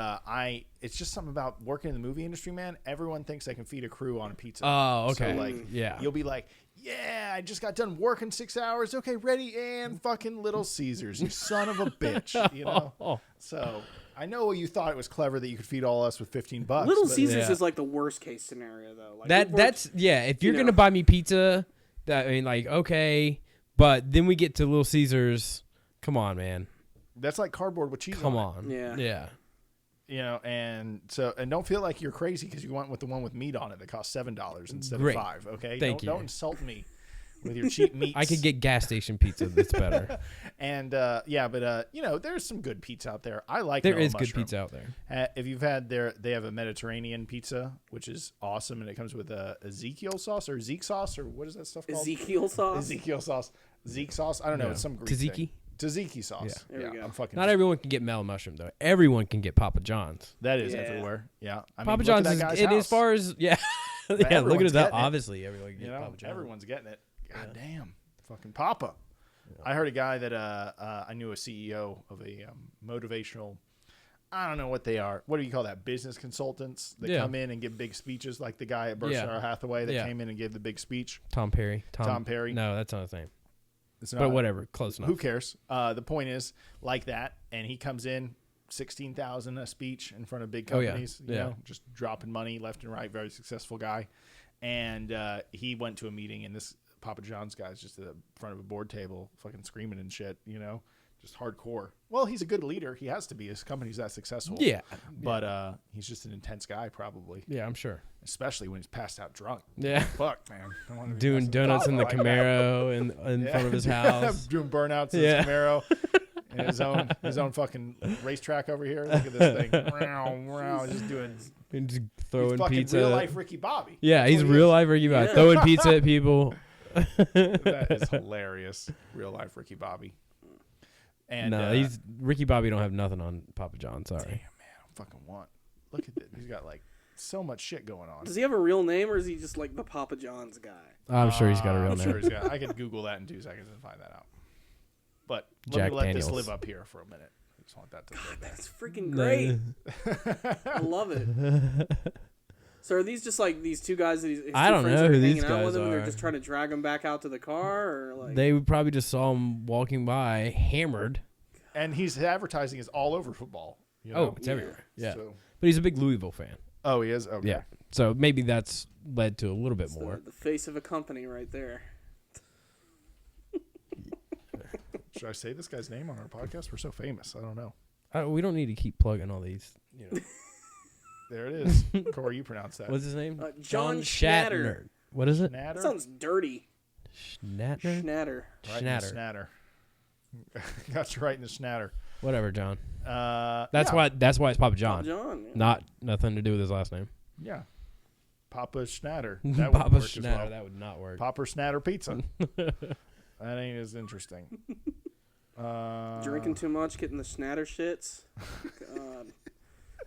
it's just something about working in the movie industry, man. Everyone thinks they can feed a crew on a pizza. Oh, okay. So, yeah. You'll be like, yeah, I just got done working 6 hours. Okay, ready, and fucking Little Caesars, you son of a bitch, So I know you thought it was clever that you could feed all us with $15. Little but Caesars is like the worst case scenario, though. Like, That's if you're gonna buy me pizza, okay, but then we get to Little Caesars. Come on, man. That's like cardboard with cheese Come on it. on. Yeah. And don't feel like you're crazy because you went with the one with meat on it that cost $7 instead Great. of $5. Okay, Thank you. Don't insult me with your cheap meats. I could get gas station pizza that's better. And there's some good pizza out there. I like There Noah is good Mushroom. pizza out there. If you've had they have a Mediterranean pizza, which is awesome, and it comes with a Ezekiel sauce or Zeke sauce or what is that stuff called? Ezekiel sauce. Ezekiel sauce. Zeke sauce. I don't know. It's some Greek Tzatziki? thing. Tzatziki sauce. Yeah. There we go. I'm fucking. Not everyone can get Mellow Mushroom though. Everyone can get Papa John's. That is Yeah. everywhere. Yeah. I mean, Papa look John's at is that guy's it house. as far as yeah. Look at everyone's his house. getting it. Obviously, everyone can get Papa John's. Everyone's getting it. God damn, fucking Papa. Yeah. I heard a guy that I knew, a CEO of a motivational. I don't know what they are. What do you call that? Business consultants that come in and give big speeches, like the guy at Berkshire Hathaway that came in and gave the big speech. Tom Perry. Tom Perry. No, that's not his name. It's not, but whatever, close enough. Who cares? The point is, like that, and he comes in, 16,000 a speech in front of big companies. You know, just dropping money left and right. Very successful guy, and he went to a meeting, and this Papa John's guy's just at the front of a board table, fucking screaming and shit. Just hardcore. Well, he's a good leader. He has to be. His company's that successful. Yeah, but he's just an intense guy, probably. Yeah, I'm sure. Especially when he's passed out drunk. Yeah. Fuck, man. I wanna be Doing donuts in the like Camaro in front of his house. Doing burnouts in his Camaro. And his own fucking racetrack over here. Look at this thing. Just doing. And just throwing fucking pizza. Real life Ricky Bobby. Yeah, he's real life Ricky Bobby. Throwing pizza at people. That is hilarious. Real life Ricky Bobby. And no, Ricky Bobby don't have nothing on Papa John. Sorry. Damn, man, I fucking want. Look at this. He's got like so much shit going on. Does he have a real name, or is he just like the Papa John's guy? I'm sure he's got a real I'm name. sure he's got. I could Google that in 2 seconds and find that out. But let me let this live up here for a minute. I just want that to live there. That's freaking great. I love it. So are these just like these two guys that his I two don't friends know are who hanging these out with guys him and they're are. just trying to drag him back out to the car, or like They probably just saw him walking by, hammered. And his advertising is all over football. Oh, it's everywhere. Yeah. So- But he's a big Louisville fan. Oh, he is? Okay. Yeah. So maybe that's led to a little bit more. the face of a company right there. Should I say this guy's name on our podcast? We're so famous. I don't know. We don't need to keep plugging all these. There it is. Corey, you pronounce that. What's his name? John Schnatter. What is it? Schnatter? That sounds dirty. Schnatter? Schnatter. Right in the Schnatter. Got you right in the Schnatter. Whatever, John. That's why it's Papa John. Papa John. Yeah. Not nothing to do with his last name. Yeah. Papa Schnatter. That Papa would work Schnatter. as well. That would not work. Papa Schnatter pizza. That ain't as interesting. Drinking too much, getting the Schnatter shits. God.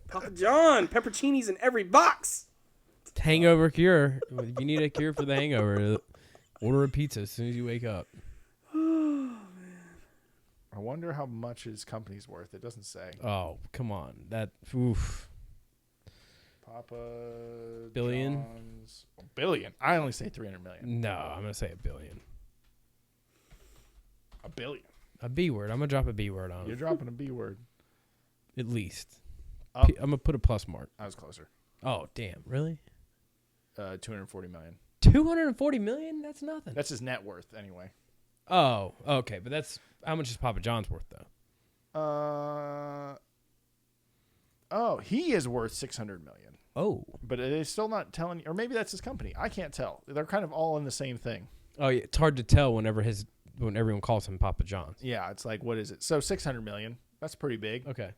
Papa John, pepperoncinis in every box. Hangover cure. If you need a cure for the hangover, order a pizza as soon as you wake up. I wonder how much his company's worth. It doesn't say. Oh, come on. Oof. Papa Billion? John's. Billion. I only say 300 million. No, I'm going to say $1 billion. $1 billion. A B word. I'm going to drop a B word on You're it. dropping a B word. At least. Up. I'm going to put a plus mark. I was closer. Oh, damn. Really? 240 million. 240 million? That's nothing. That's his net worth, anyway. Oh, okay. But that's how much is Papa John's worth, though? He is worth 600 million. Oh. But it is still not telling you, or maybe that's his company. I can't tell. They're kind of all in the same thing. Oh, yeah. It's hard to tell when everyone calls him Papa John's. Yeah, it's like, what is it? So 600 million. That's pretty big. Okay.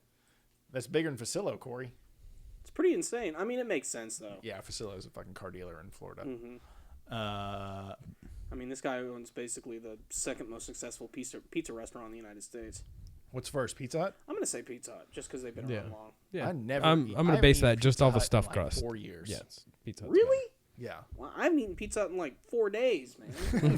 That's bigger than Facillo, Corey. It's pretty insane. I mean, it makes sense though. Yeah, Facillo is a fucking car dealer in Florida. Mm-hmm. Uh, I mean, this guy owns basically the second most successful pizza restaurant in the United States. what's first, Pizza Hut? I'm gonna say Pizza Hut just because they've been around long. Yeah. I'm going to base that just off the Hut stuffed in like crust. 4 years. Yes. Pizza Hut's Really? Yeah. Well, I haven't eaten Pizza Hut in like 4 days, man. better.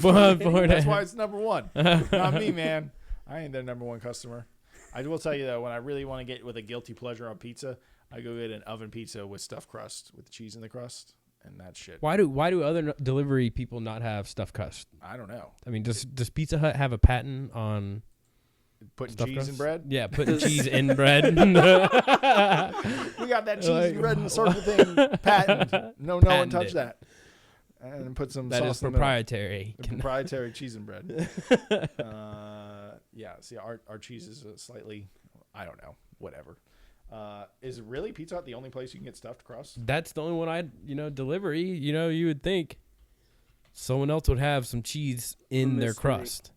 4 That's days. why it's number one. Not me, man. I ain't their number one customer. I will tell you, though, when I really want to get with a guilty pleasure on pizza, I go get an oven pizza with stuffed crust, with cheese in the crust, and that shit. Why do other delivery people not have stuffed crust? I don't know. I mean, does Pizza Hut have a patent on Putting stuffed cheese crust? in bread? Yeah, putting cheese in bread. We got that cheese in bread and circle thing patent. No one Patent touch it. that. And put some That sauce is in the middle. proprietary. The proprietary cheese and bread. Yeah, see, our cheese is slightly, I don't know, whatever. Is really Pizza Hut the only place you can get stuffed crust? That's the only one delivery. You would think someone else would have some cheese in their mystery. crust.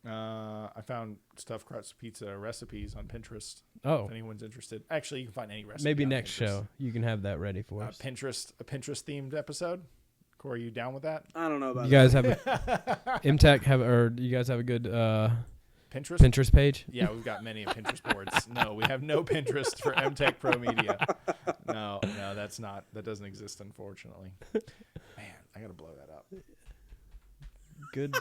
I found stuffed crust pizza recipes on Pinterest. Oh, If anyone's interested. Actually, you can find any recipe. maybe on next Pinterest. show you can have that ready for us. A Pinterest themed episode. Corey, you down with that? I don't know about You guys have MTech or you guys have a good Pinterest? Pinterest page? Yeah, we've got many Pinterest boards. No, we have no Pinterest for MTech Pro Media. No, that doesn't exist, unfortunately. Man, I gotta blow that up. Good.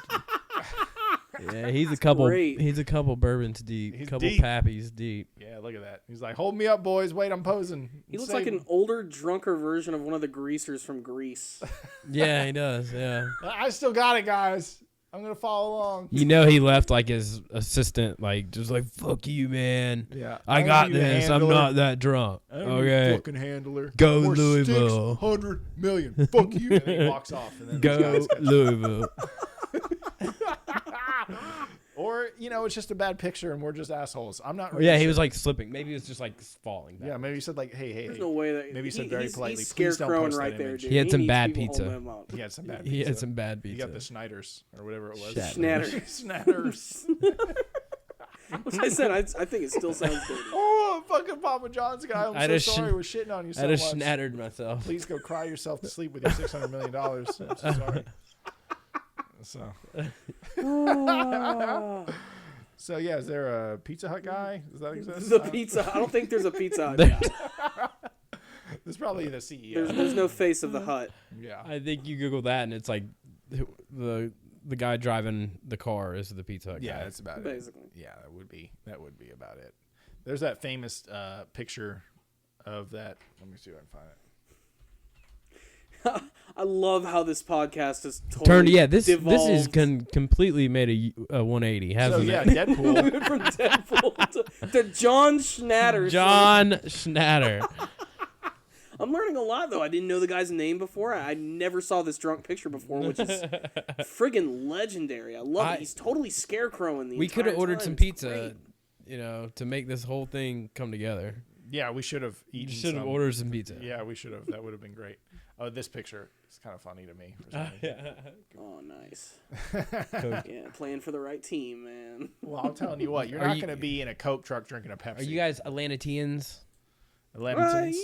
Yeah, he's a couple. great. He's a couple bourbons deep. He's couple deep. pappies deep. Yeah, look at that. He's like, hold me up, boys. Wait, I'm posing. He looks Save like an me. older, drunker version of one of the greasers from Grease. Yeah, he does. Yeah. I still got it, guys. I'm gonna follow along. He left like his assistant, like just like fuck you, man. Yeah, I got need a this. I'm handler. not that drunk. I don't need a Okay. fucking handler. Go Or Louisville. 600 million. Fuck you. And then he walks off. And then Go these guys Louisville. or it's just a bad picture and we're just assholes. I'm not. Yeah, really he sure. was like slipping. Maybe he was just like falling. Yeah, maybe he said like, hey. There's no way that Maybe he said very he's, politely, He's "Please don't scarecrowing post that right there, image." dude. He had some needs bad people pizza. holding him up. He had some bad He pizza. had some bad He pizza. got the Schneiders or whatever it was. Schnatters. Schnatters. Which I said, I think it still sounds dirty. Oh, fucking Papa John's guy. I'm I so just sorry we're shitting on you so I much. just schnattered myself. Please go cry yourself to sleep with your $600 million. I'm so sorry. So yeah, is there a Pizza Hut guy? Does that exist? The pizza. I don't think there's a Pizza Hut guy. There's probably the CEO. There's no face of the hut. Yeah. I think you Google that and it's like the guy driving the car is the Pizza Hut guy. Yeah, that's about it. Basically. Yeah, that would be about it. There's that famous picture of that. Let me see if I can find it. I love how this podcast has totally Turned. Yeah, this is devolved completely made a 180, So hasn't yeah, it? Deadpool. from Deadpool to John Schnatter. John Schnatter. I'm learning a lot, though. I didn't know the guy's name before. I never saw this drunk picture before, which is friggin' legendary. I love it. He's totally scarecrowing the We entire could have ordered time. some It's pizza, great. to make this whole thing come together. Yeah, we should have You eaten. should have some. ordered some pizza. Yeah, we should have. That would have been great. Oh, this picture is kind of funny to me. For some reason. Oh, nice. Yeah, playing for the right team, man. Well, I'm telling you what, you're Are not you- going to be in a Coke truck drinking a Pepsi. Are you guys Atlanteans? Atlanteans?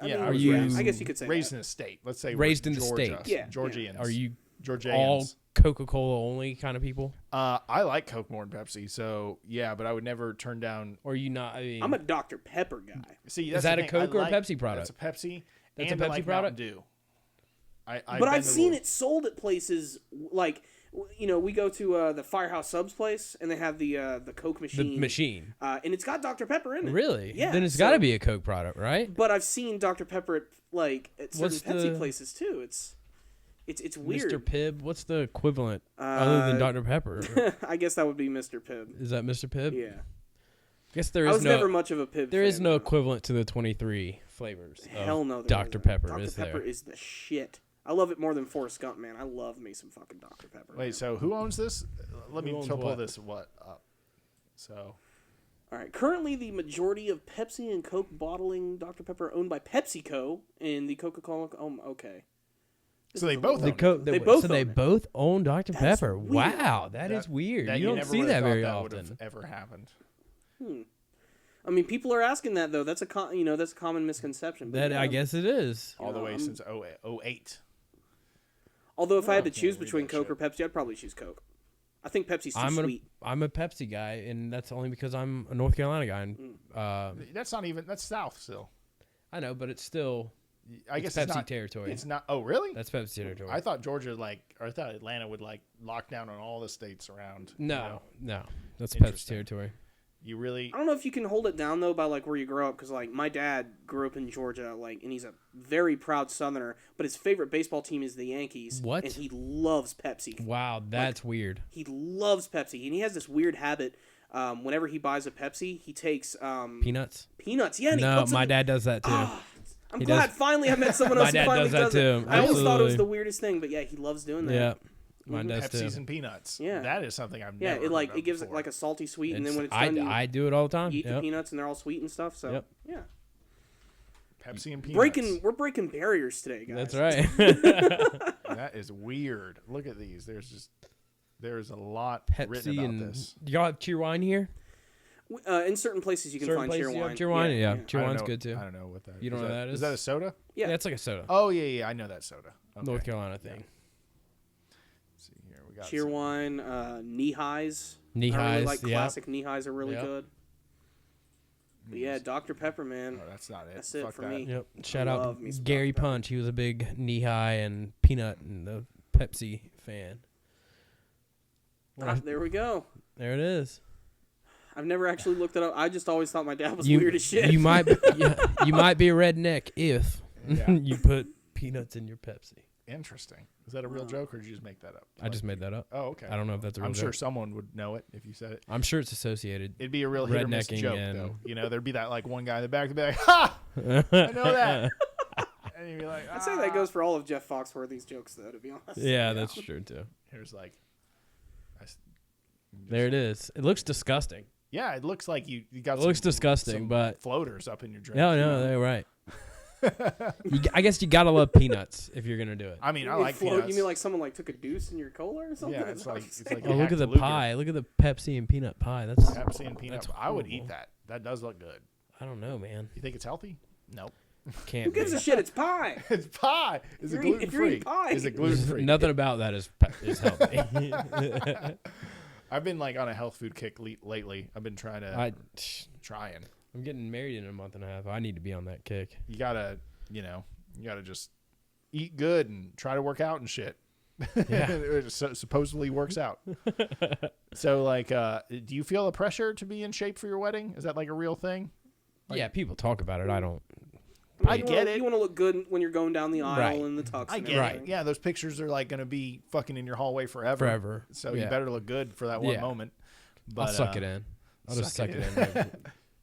I Yeah, mean, are you- I guess you could say raised that. in a state? Let's say Raised in the Georgia. state. Yeah, Georgians. Are you Georgians? all Coca-Cola only kind of people? I like Coke more than Pepsi, so yeah, but I would never turn down. Or are you not? I mean, I'm a Dr. Pepper guy. See, Is that's that the a thing. I Coke or a like- Pepsi product? That's a Pepsi. That's and a I Pepsi like product? Mountain Dew. But I've seen it sold at places like we go to the Firehouse Subs place, and they have the Coke machine. The machine. And it's got Dr. Pepper in it. Really? Yeah. Then it's got to be a Coke product, right? But I've seen Dr. Pepper at certain Pepsi places too. It's weird. Mr. Pibb. What's the equivalent other than Dr. Pepper? I guess that would be Mr. Pibb. Is that Mr. Pibb? Yeah. I guess there is I was never much of a Pibb. There fan, is no equivalent to the 23 flavors. Hell no. Dr. Pepper Dr. is Pepper there. is the shit. I love it more than Forrest Gump, man. I love me some fucking Dr. Pepper. Wait, man. so who owns this? Let me owns pull what? this up. So, all right. Currently, the majority of Pepsi and Coke bottling Dr. Pepper owned by PepsiCo and the Coca-Cola. Okay. so they both own it. They both own Dr. That's Pepper. weird. Wow, that is weird. That You don't never see would've that thought very that would've often. ever happened. I mean, people are asking that though. That's a that's a common misconception. But, I guess it is. All the way since 08. Although if I had to can't choose read between that Coke shit. or Pepsi, I'd probably choose Coke. I think Pepsi's too sweet. I'm a Pepsi guy, and that's only because I'm a North Carolina guy. And, That's not even. That's South still. I know, but it's still. I guess Pepsi it's not, territory. It's not. Oh, really? That's Pepsi territory. I thought Georgia or I thought Atlanta would lock down on all the states around. No, that's Pepsi Interesting. territory. You really? I don't know if you can hold it down though by where you grow up, because my dad grew up in Georgia, and he's a very proud Southerner, but his favorite baseball team is the Yankees. What? And he loves Pepsi. Wow, that's weird. He loves Pepsi, and he has this weird habit. Whenever he buys a Pepsi, he takes Peanuts? Peanuts, yeah. And No, he my dad does that too. I'm glad finally I met someone else My dad who finally does that it. too. I always thought it was Absolutely. the weirdest thing, but yeah, he loves doing that. Yeah, mine does Pepsi's too. and peanuts. Yeah. That is something I've Yeah, never. it gives it like a salty sweet, and then when it's done, I do it all the time. you eat the Yep. peanuts, and they're all sweet and stuff. So Yep. yeah, Pepsi and peanuts. we're breaking barriers today, guys. That's right. That is weird. Look at these. There's a lot written Pepsi about and this. y'all have Cheerwine here. In certain places, you can find places cheer you have wine. Cheerwine? Yeah. I don't Cheerwine's know- good too. I don't know what that. You don't know what that is? Is that a soda? Yeah. Yeah, it's like a soda. Oh yeah, I know that soda. Okay. North Carolina thing. Let's see here, we got Cheer some- wine, knee highs. Knee I really highs, like yeah. classic knee highs are really Yep. good. But yeah, Dr. Pepper, man. Oh, that's not it. That's it Fuck for that. me. Yep. Shout out love me to some Gary Dr. Pepper. Punch. He was a big knee high and peanut and the Pepsi fan. There we go. There it is. I've never actually looked it up. I just always thought my dad was weird as shit. You might be, you might be a redneck if Yeah. you put peanuts in your Pepsi. Interesting. Is that a real joke or did you just make that up? I just made that up. Oh, okay. I don't know if that's a real I'm sure joke. someone would know it if you said it. I'm sure it's associated. It'd be a real hit or miss Rednecking joke, and- though. You know, there'd be that one guy in the back to be like, "Ha! I know that." And you'd be like, I'd say that goes for all of Jeff Foxworthy's jokes, though, to be honest. Yeah, that's true too. Here's like, There it is. It looks disgusting. yeah, it looks like you got. It looks some disgusting, but floaters up in your drink. no, they're right. I guess you gotta love peanuts if you're gonna do it. I mean, You I mean like float- peanuts. You mean like someone took a deuce in your cola or something? Yeah, Is it's that what like you're it's saying? like Oh, look at the Hacked Luger. pie. Look at the Pepsi and peanut pie. That's Pepsi and peanut. That's I would horrible. eat that. That does look good. I don't know, man. You think it's healthy? Nope. Can't. Who gives be. a shit? It's pie. It's pie. Is it If gluten you're eating free? pie. Is it gluten free? Nothing about that is healthy. I've been on a health food kick lately. I've been trying to trying. I'm getting married in a month and a half. I need to be on that kick. You gotta just eat good and try to work out and shit. Yeah. It supposedly works out. So do you feel the pressure to be in shape for your wedding? Is that like a real thing? Yeah, people talk about it. I don't. I get it. You want to look good when you're going down the aisle Right. in the tux. I and get everything. it. Yeah, those pictures are going to be fucking in your hallway forever. Forever. So Yeah. you better look good for that one Yeah. moment. But I'll suck it in. I'll just suck suck it it in.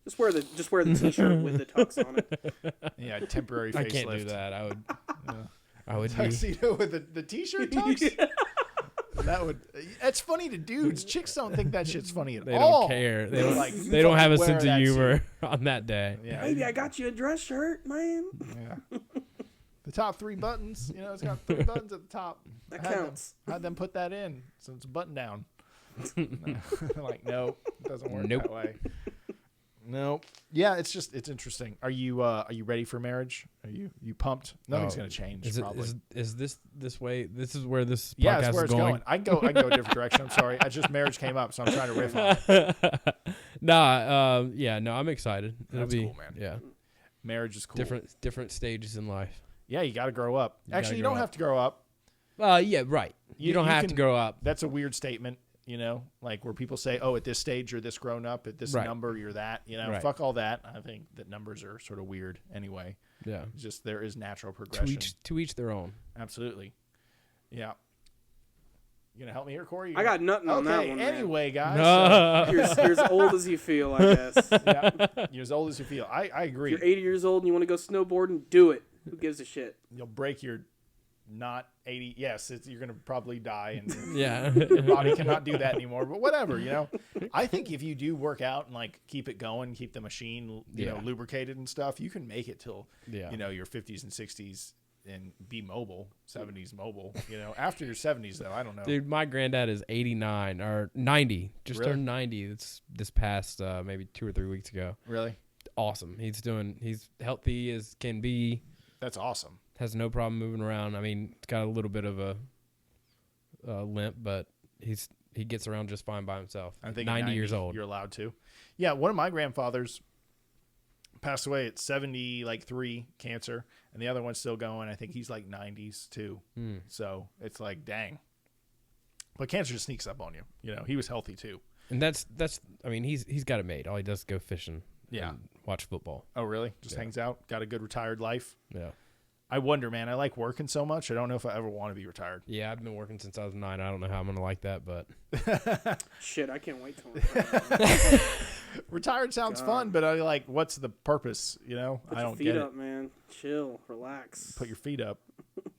Just wear the t-shirt with the tux on it. Yeah, temporary I facelift. can't do that. I would be. Tuxedo with the t-shirt tux. That's funny to dudes. Chicks don't think that shit's funny at They all. don't care. They They're don't. like, They don't have a wear sense of that humor on that day. Yeah. Baby, I got you a dress shirt, man. Yeah. The top 3 buttons, it's got 3 buttons at the top. That I had counts. I had them put that in, so it's a button down. Like, no, it doesn't work Nope. that way. Nope. Yeah, it's interesting. Are you ready for marriage? Are you pumped? Nothing's gonna change. Is probably. is this way? This is where this Yeah, podcast that's where is it's going. I can go a different direction. I'm sorry. I just marriage came up, so I'm trying to riff on it. No, I'm excited. It'll That's be cool, man. Yeah, Marriage is cool. different stages in life. Yeah, you got to grow up. gotta Actually, you grow don't up. have to grow up. Yeah, right. You don't have to grow up. That's a weird statement, you know, like where people say, oh, at this stage you're this grown up, at this number you're that, you know. Fuck all that. I think that numbers are sort of weird anyway. Yeah. It's just there is natural progression. To each their own. Absolutely. Yeah. You gonna help me here, Corey? I got nothing on that one. Anyway, guys. You're as old as you feel, I guess. Yeah, you're as old as you feel. I agree. If you're 80 years old and you want to go snowboarding, do it. Who gives a shit? You'll break your not 80. Yes, you're gonna probably die, and Yeah, your body cannot do that anymore. But whatever, you know. I think if you do work out and like keep it going, keep the machine, you know, lubricated and stuff, you can make it till you know your 50s and 60s. And be mobile, 70s mobile. You know, after your 70s though, I don't know. dude, my granddad is 89 or 90, just turned 90. It's this past maybe 2 or 3 weeks ago. Really? Awesome. He's healthy as can be. That's awesome. Has no problem moving around. I mean, it's got a little bit of a limp, but he gets around just fine by himself. I think 90 years old. You're allowed to. Yeah, one of my grandfathers passed away at 73, cancer, and the other one's still going. I think he's like 90s too. So it's like, dang. But cancer just sneaks up on you. You know, he was healthy too. And that's I mean, he's got it made. All he does is go fishing. Yeah. And watch football. Oh, really? Just hangs out. Got a good retired life. Yeah. I wonder, man. I like working so much. I don't know if I ever want to be retired. Yeah, I've been working since I was 9. I don't know how I'm gonna like that, but shit, I can't wait till retired sounds fun, but I like, what's the purpose? You know, Put I don't your get feet up, it. man. Chill, relax. Put your feet up.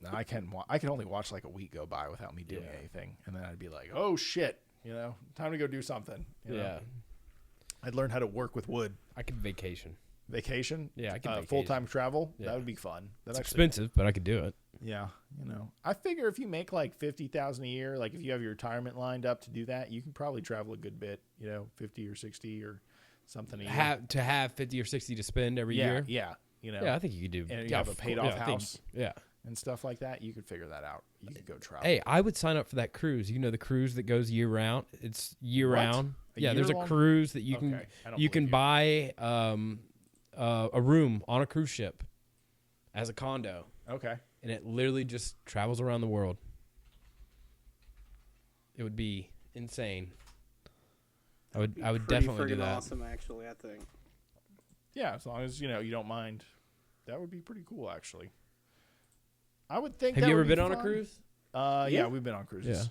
No, I can only watch like a week go by without me doing anything, and then I'd be like, oh shit, you know, time to go do something. You know? I'd learn how to work with wood. I could vacation. Vacation? Yeah, I could vacation. Full-time travel? Yeah. That would be fun. It's expensive, but I could do it. Yeah, you know. I figure if you make like $50,000 a year, like if you have your retirement lined up to do that, you can probably travel a good bit, you know, 50 or 60 or something a year. To have 50 or 60 to spend every year? Yeah, you know. Yeah, I think you could do. And you have a paid-off house. Yeah. And stuff like that, you could figure that out. You could go travel. Hey, I would sign up for that cruise. You know, the cruise that goes year round. It's year round. Yeah, there's a cruise that you can buy a room on a cruise ship as a condo. Okay. And it literally just travels around the world. It would be insane. I would definitely do that. Awesome, actually, I think. Yeah, as long as you know you don't mind, that would be pretty cool, actually. I would think. Have you ever been on a cruise? Yeah, we've been on cruises. Yeah.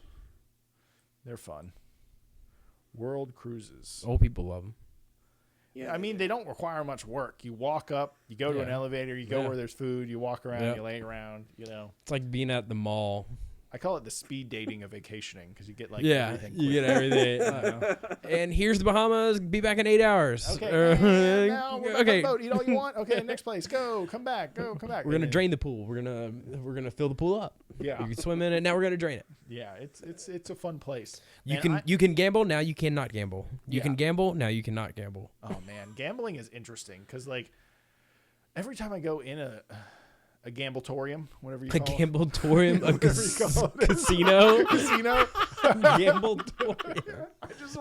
They're fun. World cruises. Old people love them. Yeah, I mean they don't require much work. You walk up, you go to an elevator, you go where there's food, you walk around, you lay around. You know, it's like being at the mall. I call it the speed dating of vacationing because you get like everything. You get everything. And here's the Bahamas. Be back in 8 hours. Okay. Now we're back on the boat. Eat all you want. Okay, next place. Go. Come back. Come back. We're gonna drain the pool. We're gonna fill the pool up. Yeah. You can swim in it. Now we're gonna drain it. Yeah, it's a fun place. You can gamble. Now you cannot gamble. You can gamble. Now you cannot gamble. Oh man, gambling is interesting because like every time I go in a gambletorium, whatever you call it. A gambletorium? A casino? Casino? Gambletorium.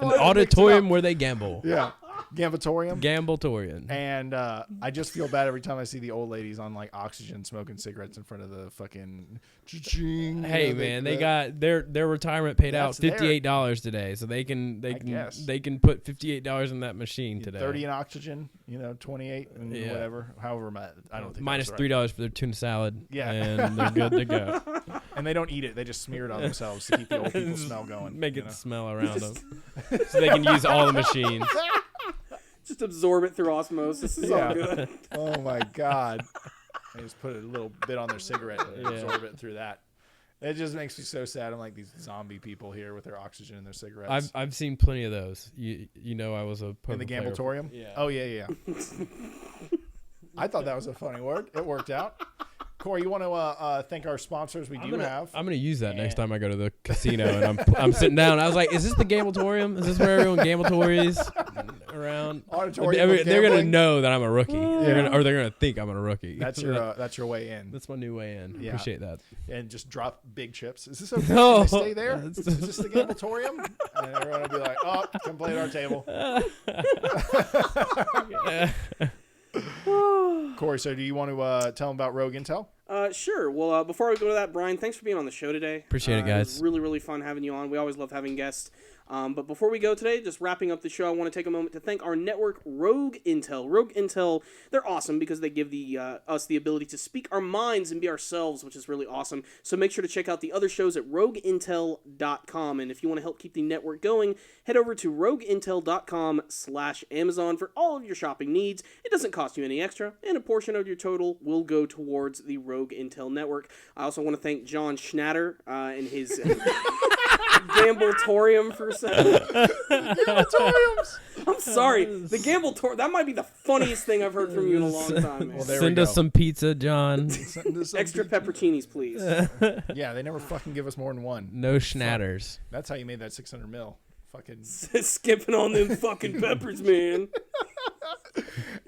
An auditorium where they gamble. Yeah. Gambletorium. Gambletorium. And I just feel bad every time I see the old ladies on like oxygen smoking cigarettes in front of the fucking cha-ching. Hey man, they got their retirement paid out $58 today, so they can put $58 in that machine today. 30 in oxygen, 28 and whatever, however much. I don't think minus $3 for their tuna salad. Yeah, and they're good to go. And they don't eat it; they just smear it on themselves to keep the old people smell going. Make it smell around them, so they can use all the machines. Just absorb it through osmosis. It's all good. Oh my god! They just put a little bit on their cigarette and absorb it through that. It just makes me so sad. I'm like these zombie people here with their oxygen in their cigarettes. I've seen plenty of those. You know, I was a poker in the player. gambletorium. Yeah. Oh yeah. I thought that was a funny word. It worked out. Corey, you want to thank our sponsors? I'm going to use that next time I go to the casino and I'm sitting down. I was like, is this the gambletorium? Is this where everyone gambletories around? Auditorium. They're going to know that I'm a rookie. They're going to think I'm a rookie. That's your way in. That's my new way in. Yeah. Appreciate that. And just drop big chips. Is this okay? No. Can I stay there? Is this the gambletorium? And everyone will be like, oh, come play at our table. Corey, so do you want to tell them about Rogue Intel? Sure. Well, before we go to that, Brian, thanks for being on the show today. Appreciate it, guys. It was really, really fun having you on. We always love having guests. But before we go today, just wrapping up the show, I want to take a moment to thank our network, Rogue Intel. Rogue Intel, they're awesome because they give us the ability to speak our minds and be ourselves, which is really awesome. So make sure to check out the other shows at rogueintel.com. And if you want to help keep the network going, head over to rogueintel.com/Amazon for all of your shopping needs. It doesn't cost you any extra, and a portion of your total will go towards the Rogue Intel network. I also want to thank John Schnatter and his... Gambletorium for a second. I'm sorry. The Gambletorium, that might be the funniest thing I've heard from you in a long time, man. Well, Send us some pizza, John. Extra pepperoncinis, please. Yeah, they never fucking give us more than one. No schnatters. That's how you made that 600 mil. Fucking skipping on them fucking peppers, man.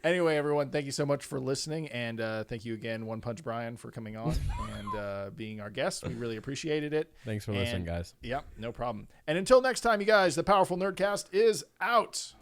Anyway, everyone, thank you so much for listening, and thank you again, One Punch Brian, for coming on and being our guest. We really appreciated it. Thanks for listening, guys. Yep, no problem. And until next time, you guys, the Powerful Nerdcast is out.